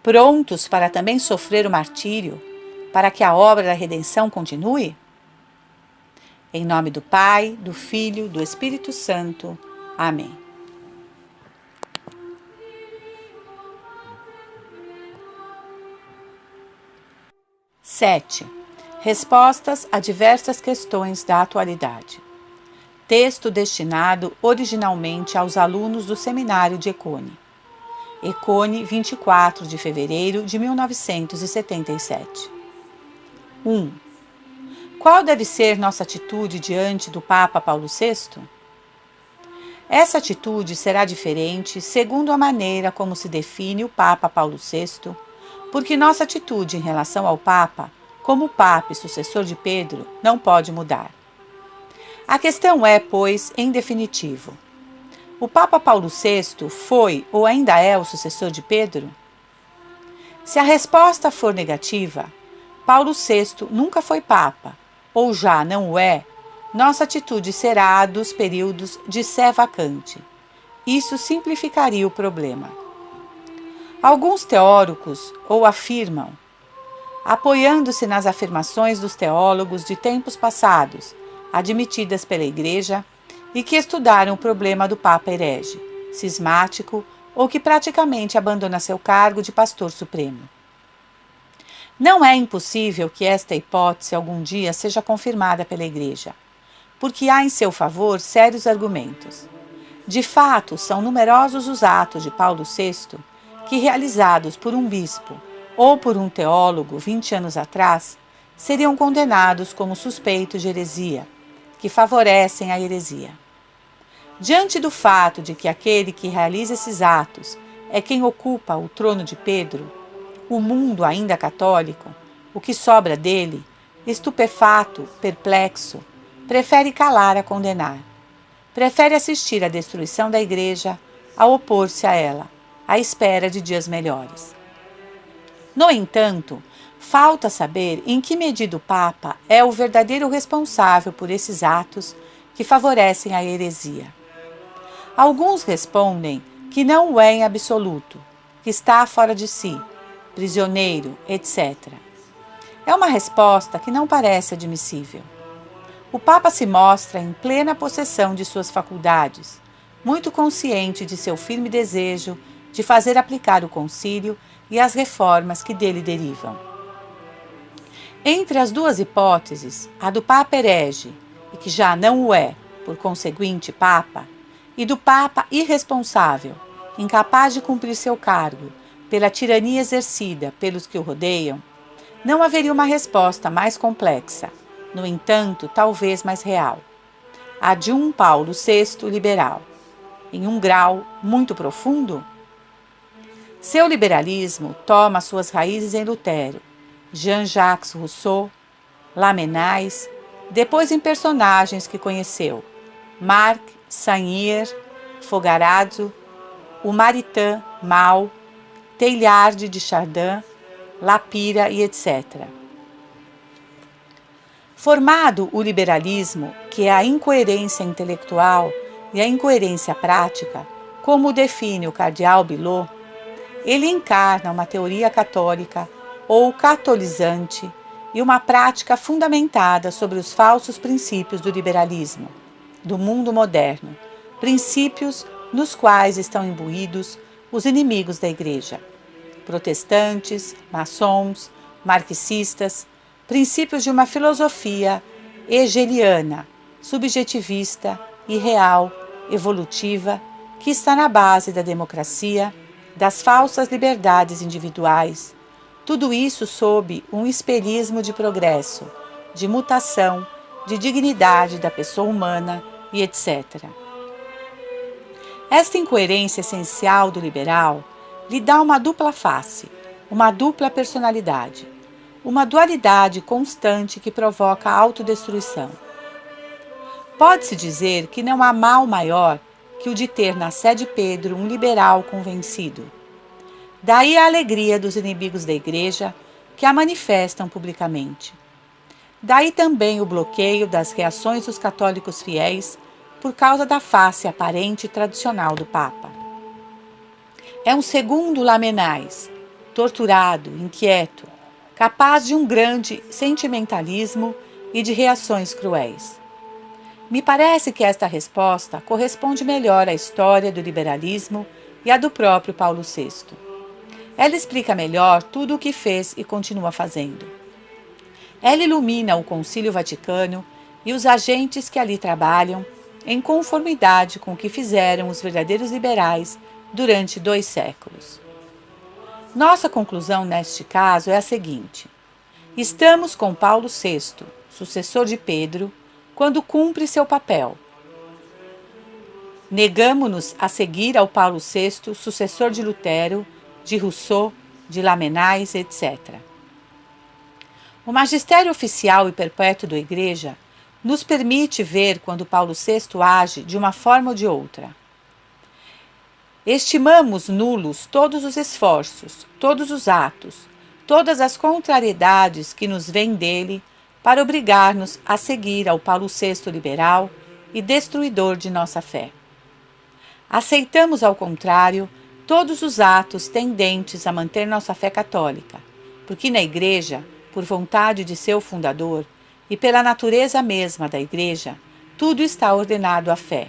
prontos para também sofrer o martírio, para que a obra da redenção continue? Em nome do Pai, do Filho, do Espírito Santo. Amém. Sete. Respostas a diversas questões da atualidade. Texto destinado originalmente aos alunos do Seminário de Econe. Econe, 24 de fevereiro de 1977. 1. Qual deve ser nossa atitude diante do Papa Paulo VI? Essa atitude será diferente segundo a maneira como se define o Papa Paulo VI, porque nossa atitude em relação ao Papa, como Papa e sucessor de Pedro, não pode mudar. A questão é, pois, em definitivo: o Papa Paulo VI foi ou ainda é o sucessor de Pedro? Se a resposta for negativa, Paulo VI nunca foi Papa, ou já não o é, nossa atitude será a dos períodos de sé vacante. Isso simplificaria o problema. Alguns teóricos ou afirmam, apoiando-se nas afirmações dos teólogos de tempos passados, admitidas pela Igreja, e que estudaram o problema do Papa herege, cismático ou que praticamente abandona seu cargo de pastor supremo. Não é impossível que esta hipótese algum dia seja confirmada pela Igreja, porque há em seu favor sérios argumentos. De fato, são numerosos os atos de Paulo VI que, realizados por um bispo ou por um teólogo 20 anos atrás, seriam condenados como suspeitos de heresia, que favorecem a heresia. Diante do fato de que aquele que realiza esses atos é quem ocupa o trono de Pedro, o mundo ainda católico, o que sobra dele, estupefato, perplexo, prefere calar a condenar. Prefere assistir à destruição da Igreja a opor-se a ela, à espera de dias melhores. No entanto, falta saber em que medida o Papa é o verdadeiro responsável por esses atos que favorecem a heresia. Alguns respondem que não o é em absoluto, que está fora de si, prisioneiro, etc. É uma resposta que não parece admissível. O Papa se mostra em plena possessão de suas faculdades, muito consciente de seu firme desejo de fazer aplicar o concílio e as reformas que dele derivam. Entre as duas hipóteses, a do Papa herege, e que já não o é, por conseguinte, Papa, e do Papa irresponsável, incapaz de cumprir seu cargo, pela tirania exercida pelos que o rodeiam, não haveria uma resposta mais complexa, no entanto, talvez mais real. A de um Paulo VI liberal, em um grau muito profundo? Seu liberalismo toma suas raízes em Lutero, Jean-Jacques Rousseau, Lamennais, depois em personagens que conheceu, Marc, Saint-Cyr, Fogarazzo, o Maritain, Mao, Teilhard de Chardin, Lapira e etc. Formado o liberalismo, que é a incoerência intelectual e a incoerência prática, como o define o cardeal Bilot, ele encarna uma teoria católica ou catolizante e uma prática fundamentada sobre os falsos princípios do liberalismo, do mundo moderno, princípios nos quais estão imbuídos os inimigos da Igreja, protestantes, maçons, marxistas, princípios de uma filosofia hegeliana, subjetivista, irreal, evolutiva, que está na base da democracia, das falsas liberdades individuais, tudo isso sob um esperismo de progresso, de mutação, de dignidade da pessoa humana e etc. Esta incoerência essencial do liberal lhe dá uma dupla face, uma dupla personalidade, uma dualidade constante que provoca a autodestruição. Pode-se dizer que não há mal maior que o de ter na sé de Pedro um liberal convencido. Daí a alegria dos inimigos da Igreja que a manifestam publicamente. Daí também o bloqueio das reações dos católicos fiéis por causa da face aparente e tradicional do Papa. É um segundo Lamennais, torturado, inquieto, capaz de um grande sentimentalismo e de reações cruéis. Me parece que esta resposta corresponde melhor à história do liberalismo e à do próprio Paulo VI. Ela explica melhor tudo o que fez e continua fazendo. Ela ilumina o Concílio Vaticano e os agentes que ali trabalham em conformidade com o que fizeram os verdadeiros liberais durante 2 séculos. Nossa conclusão neste caso é a seguinte: estamos com Paulo VI, sucessor de Pedro, quando cumpre seu papel. Negamo-nos a seguir ao Paulo VI, sucessor de Lutero, de Rousseau, de Lamennais, etc. O magistério oficial e perpétuo da Igreja nos permite ver quando Paulo VI age de uma forma ou de outra. Estimamos nulos todos os esforços, todos os atos, todas as contrariedades que nos vêm dele para obrigar-nos a seguir ao Paulo VI liberal e destruidor de nossa fé. Aceitamos, ao contrário, todos os atos tendentes a manter nossa fé católica, porque na Igreja, por vontade de seu fundador e pela natureza mesma da Igreja, tudo está ordenado à fé,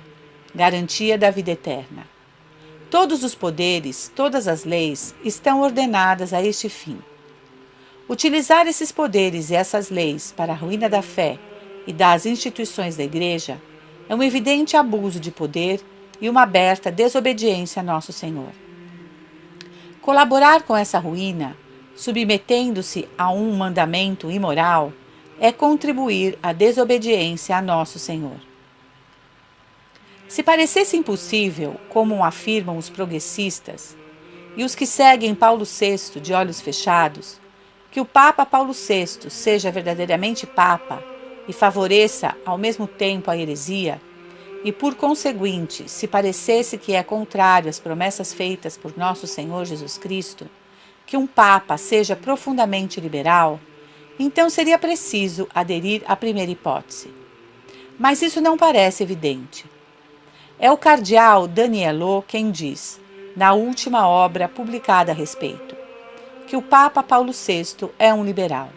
garantia da vida eterna. Todos os poderes, todas as leis estão ordenadas a este fim. Utilizar esses poderes e essas leis para a ruína da fé e das instituições da Igreja é um evidente abuso de poder e uma aberta desobediência a Nosso Senhor. Colaborar com essa ruína, submetendo-se a um mandamento imoral, é contribuir à desobediência a Nosso Senhor. Se parecesse impossível, como afirmam os progressistas e os que seguem Paulo VI de olhos fechados, que o Papa Paulo VI seja verdadeiramente Papa e favoreça ao mesmo tempo a heresia, e por conseguinte, se parecesse que é contrário às promessas feitas por nosso Senhor Jesus Cristo, que um Papa seja profundamente liberal, então seria preciso aderir à primeira hipótese. Mas isso não parece evidente. É o cardeal Danielot quem diz, na última obra publicada a respeito, que o Papa Paulo VI é um liberal.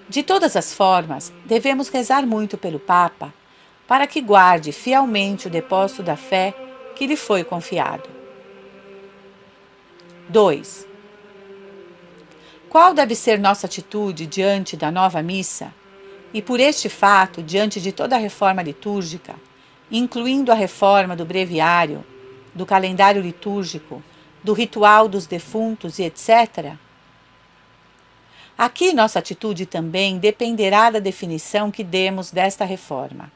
De todas as formas, devemos rezar muito pelo Papa para que guarde fielmente o depósito da fé que lhe foi confiado. 2. Qual deve ser nossa atitude diante da nova missa e, por este fato, diante de toda a reforma litúrgica, incluindo a reforma do breviário, do calendário litúrgico, do ritual dos defuntos e etc.? Aqui nossa atitude também dependerá da definição que demos desta reforma.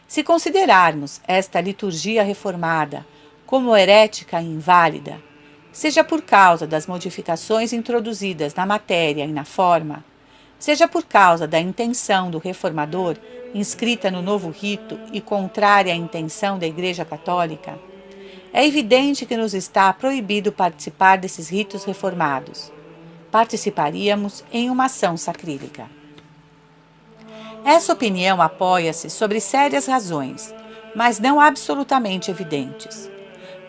Se considerarmos esta liturgia reformada como herética e inválida, seja por causa das modificações introduzidas na matéria e na forma, seja por causa da intenção do reformador inscrita no novo rito e contrária à intenção da Igreja Católica, é evidente que nos está proibido participar desses ritos reformados. Participaríamos em uma ação sacrílega. Essa opinião apoia-se sobre sérias razões, mas não absolutamente evidentes.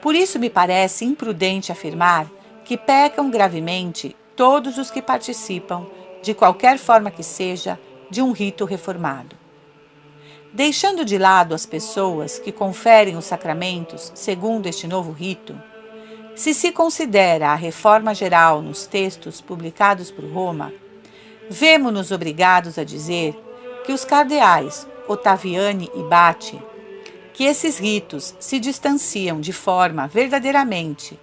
Por isso me parece imprudente afirmar que pecam gravemente todos os que participam, de qualquer forma que seja, de um rito reformado. Deixando de lado as pessoas que conferem os sacramentos segundo este novo rito, se considera a reforma geral nos textos publicados por Roma, vemo-nos obrigados a dizer que os cardeais Ottaviani e Batti, que esses ritos se distanciam de forma verdadeiramente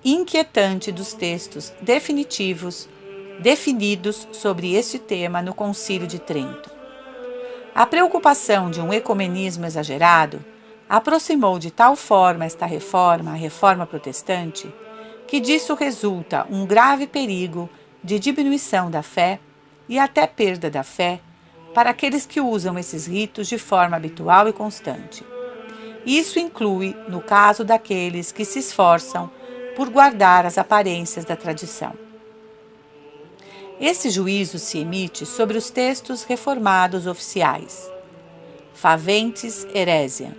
inquietante dos textos definidos sobre este tema no Concílio de Trento. A preocupação de um ecumenismo exagerado aproximou de tal forma esta reforma à reforma protestante, que disso resulta um grave perigo de diminuição da fé e até perda da fé para aqueles que usam esses ritos de forma habitual e constante. Isso inclui no caso daqueles que se esforçam por guardar as aparências da tradição. Esse juízo se emite sobre os textos reformados oficiais. Faventes Heresia.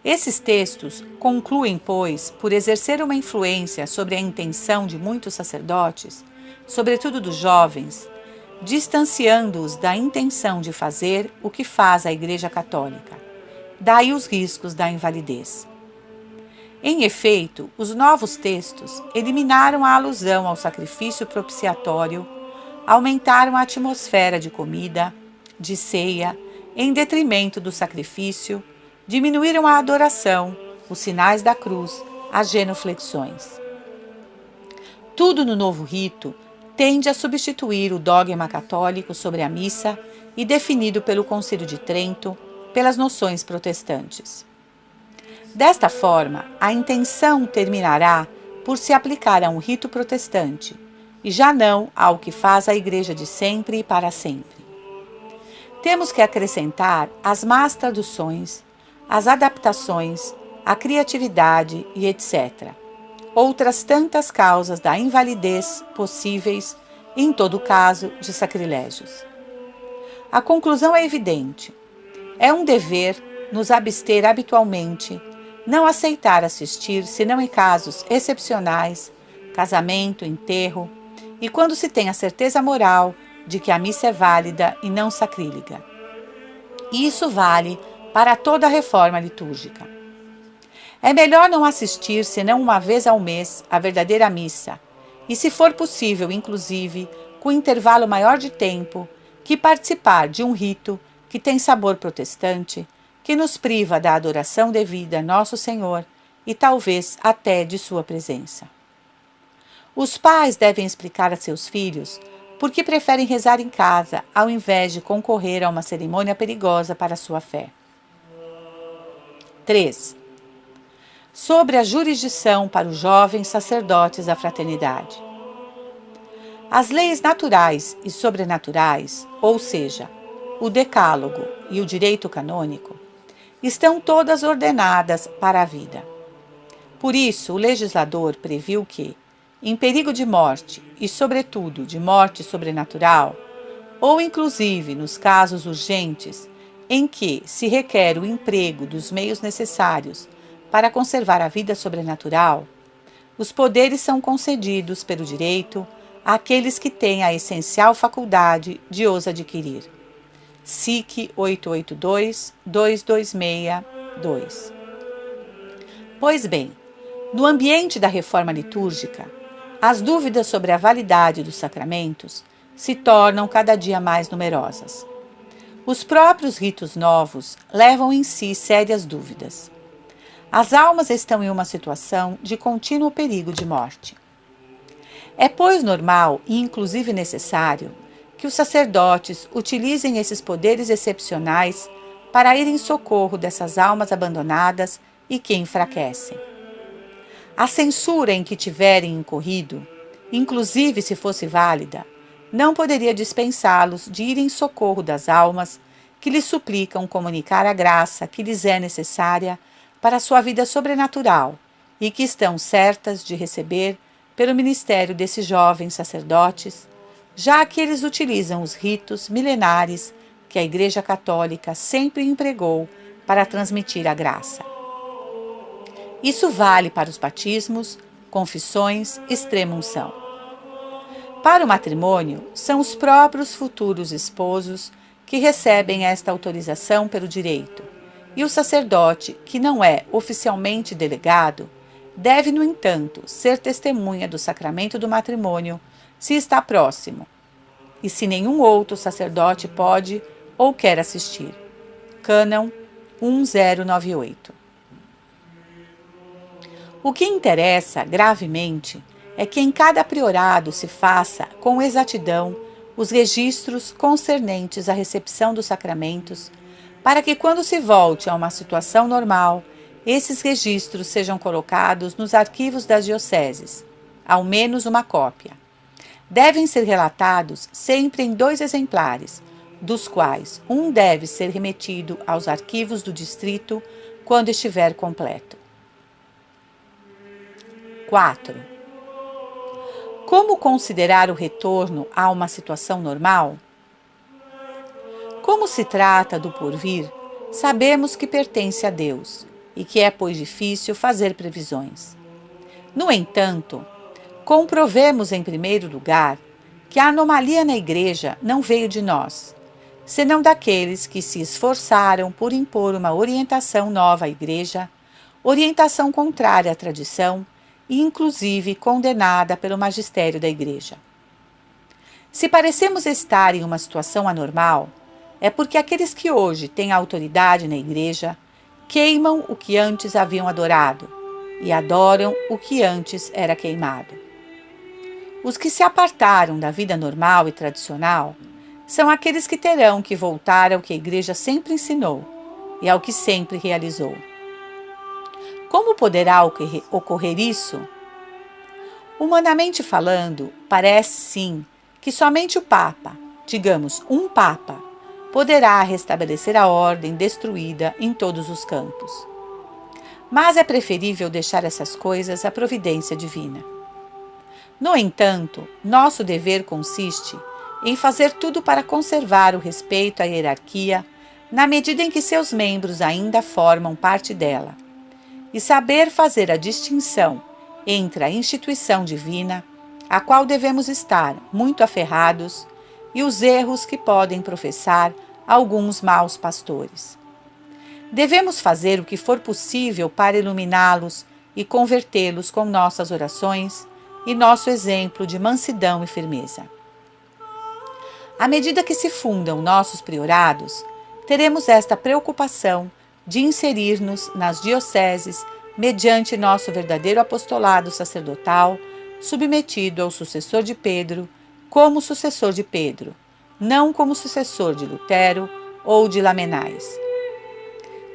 Esses textos concluem, pois, por exercer uma influência sobre a intenção de muitos sacerdotes, sobretudo dos jovens, distanciando-os da intenção de fazer o que faz a Igreja Católica. Daí os riscos da invalidez. Em efeito, os novos textos eliminaram a alusão ao sacrifício propiciatório, aumentaram a atmosfera de comida, de ceia, em detrimento do sacrifício, diminuíram a adoração, os sinais da cruz, as genuflexões. Tudo no novo rito tende a substituir o dogma católico sobre a missa e definido pelo Concílio de Trento pelas noções protestantes. Desta forma, a intenção terminará por se aplicar a um rito protestante, e já não ao que faz a Igreja de sempre e para sempre. Temos que acrescentar as más traduções, as adaptações, a criatividade e etc. Outras tantas causas da invalidez possíveis, em todo caso, de sacrilégios. A conclusão é evidente. É um dever nos abster habitualmente, não aceitar assistir, senão em casos excepcionais, casamento, enterro, e quando se tem a certeza moral de que a missa é válida e não sacrílega. E isso vale para toda a reforma litúrgica. É melhor não assistir, senão uma vez ao mês, à verdadeira missa, e se for possível, inclusive, com intervalo maior de tempo, que participar de um rito que tem sabor protestante, que nos priva da adoração devida a Nosso Senhor e talvez até de sua presença. Os pais devem explicar a seus filhos por que preferem rezar em casa ao invés de concorrer a uma cerimônia perigosa para a sua fé. 3. Sobre a jurisdição para os jovens sacerdotes da fraternidade. As leis naturais e sobrenaturais, ou seja, o decálogo e o direito canônico, estão todas ordenadas para a vida. Por isso, o legislador previu que, em perigo de morte e, sobretudo, de morte sobrenatural, ou inclusive nos casos urgentes em que se requer o emprego dos meios necessários para conservar a vida sobrenatural, os poderes são concedidos pelo direito àqueles que têm a essencial faculdade de os adquirir. SIC 882-2262. Pois bem, no ambiente da reforma litúrgica, as dúvidas sobre a validade dos sacramentos se tornam cada dia mais numerosas. Os próprios ritos novos levam em si sérias dúvidas. As almas estão em uma situação de contínuo perigo de morte. É, pois, normal e inclusive necessário que os sacerdotes utilizem esses poderes excepcionais para ir em socorro dessas almas abandonadas e que enfraquecem. A censura em que tiverem incorrido, inclusive se fosse válida, não poderia dispensá-los de ir em socorro das almas que lhes suplicam comunicar a graça que lhes é necessária para a sua vida sobrenatural e que estão certas de receber pelo ministério desses jovens sacerdotes, já que eles utilizam os ritos milenares que a Igreja Católica sempre empregou para transmitir a graça. Isso vale para os batismos, confissões, extrema-unção. Para o matrimônio, são os próprios futuros esposos que recebem esta autorização pelo direito, e o sacerdote, que não é oficialmente delegado, deve, no entanto, ser testemunha do sacramento do matrimônio se está próximo, e se nenhum outro sacerdote pode ou quer assistir. Cânon 1098. O que interessa gravemente é que em cada priorado se faça com exatidão os registros concernentes à recepção dos sacramentos, para que quando se volte a uma situação normal, esses registros sejam colocados nos arquivos das dioceses, ao menos uma cópia. Devem ser relatados sempre em 2 exemplares, dos quais um deve ser remetido aos arquivos do distrito quando estiver completo. 4. Como considerar o retorno a uma situação normal? Como se trata do porvir, sabemos que pertence a Deus e que é, pois, difícil fazer previsões. No entanto, comprovemos em primeiro lugar que a anomalia na Igreja não veio de nós, senão daqueles que se esforçaram por impor uma orientação nova à Igreja, orientação contrária à tradição e inclusive condenada pelo magistério da Igreja. Se parecemos estar em uma situação anormal, é porque aqueles que hoje têm autoridade na Igreja queimam o que antes haviam adorado e adoram o que antes era queimado. Os que se apartaram da vida normal e tradicional são aqueles que terão que voltar ao que a Igreja sempre ensinou e ao que sempre realizou. Como poderá ocorrer isso? Humanamente falando, parece sim que somente o Papa, digamos um Papa, poderá restabelecer a ordem destruída em todos os campos. Mas é preferível deixar essas coisas à providência divina. No entanto, nosso dever consiste em fazer tudo para conservar o respeito à hierarquia na medida em que seus membros ainda formam parte dela, e saber fazer a distinção entre a instituição divina, a qual devemos estar muito aferrados, e os erros que podem professar alguns maus pastores. Devemos fazer o que for possível para iluminá-los e convertê-los com nossas orações e nosso exemplo de mansidão e firmeza. À medida que se fundam nossos priorados, teremos esta preocupação de inserir-nos nas dioceses mediante nosso verdadeiro apostolado sacerdotal, submetido ao sucessor de Pedro, como sucessor de Pedro, não como sucessor de Lutero ou de Lamennais.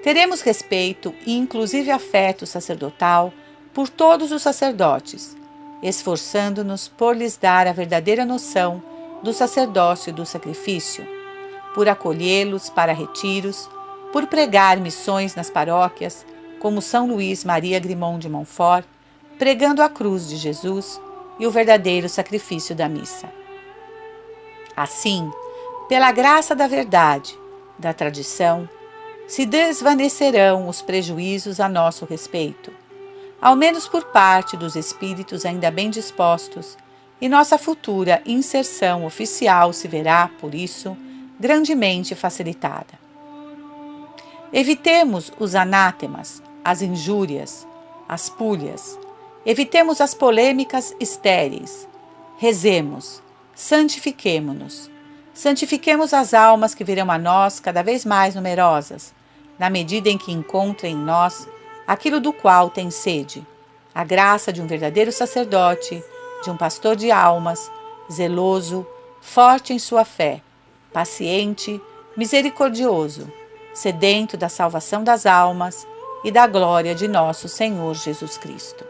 Teremos respeito e inclusive afeto sacerdotal por todos os sacerdotes, esforçando-nos por lhes dar a verdadeira noção do sacerdócio e do sacrifício, por acolhê-los para retiros, por pregar missões nas paróquias, como São Luís Maria Grimond de Montfort, pregando a cruz de Jesus e o verdadeiro sacrifício da missa. Assim, pela graça da verdade, da tradição, se desvanecerão os prejuízos a nosso respeito, ao menos por parte dos espíritos ainda bem dispostos, e nossa futura inserção oficial se verá, por isso, grandemente facilitada. Evitemos os anátemas, as injúrias, as pulhas, evitemos as polêmicas estéreis, rezemos, santifiquemo-nos, santifiquemos as almas que virão a nós cada vez mais numerosas, na medida em que encontrem em nós aquilo do qual tem sede, a graça de um verdadeiro sacerdote, de um pastor de almas, zeloso, forte em sua fé, paciente, misericordioso, sedento da salvação das almas e da glória de nosso Senhor Jesus Cristo.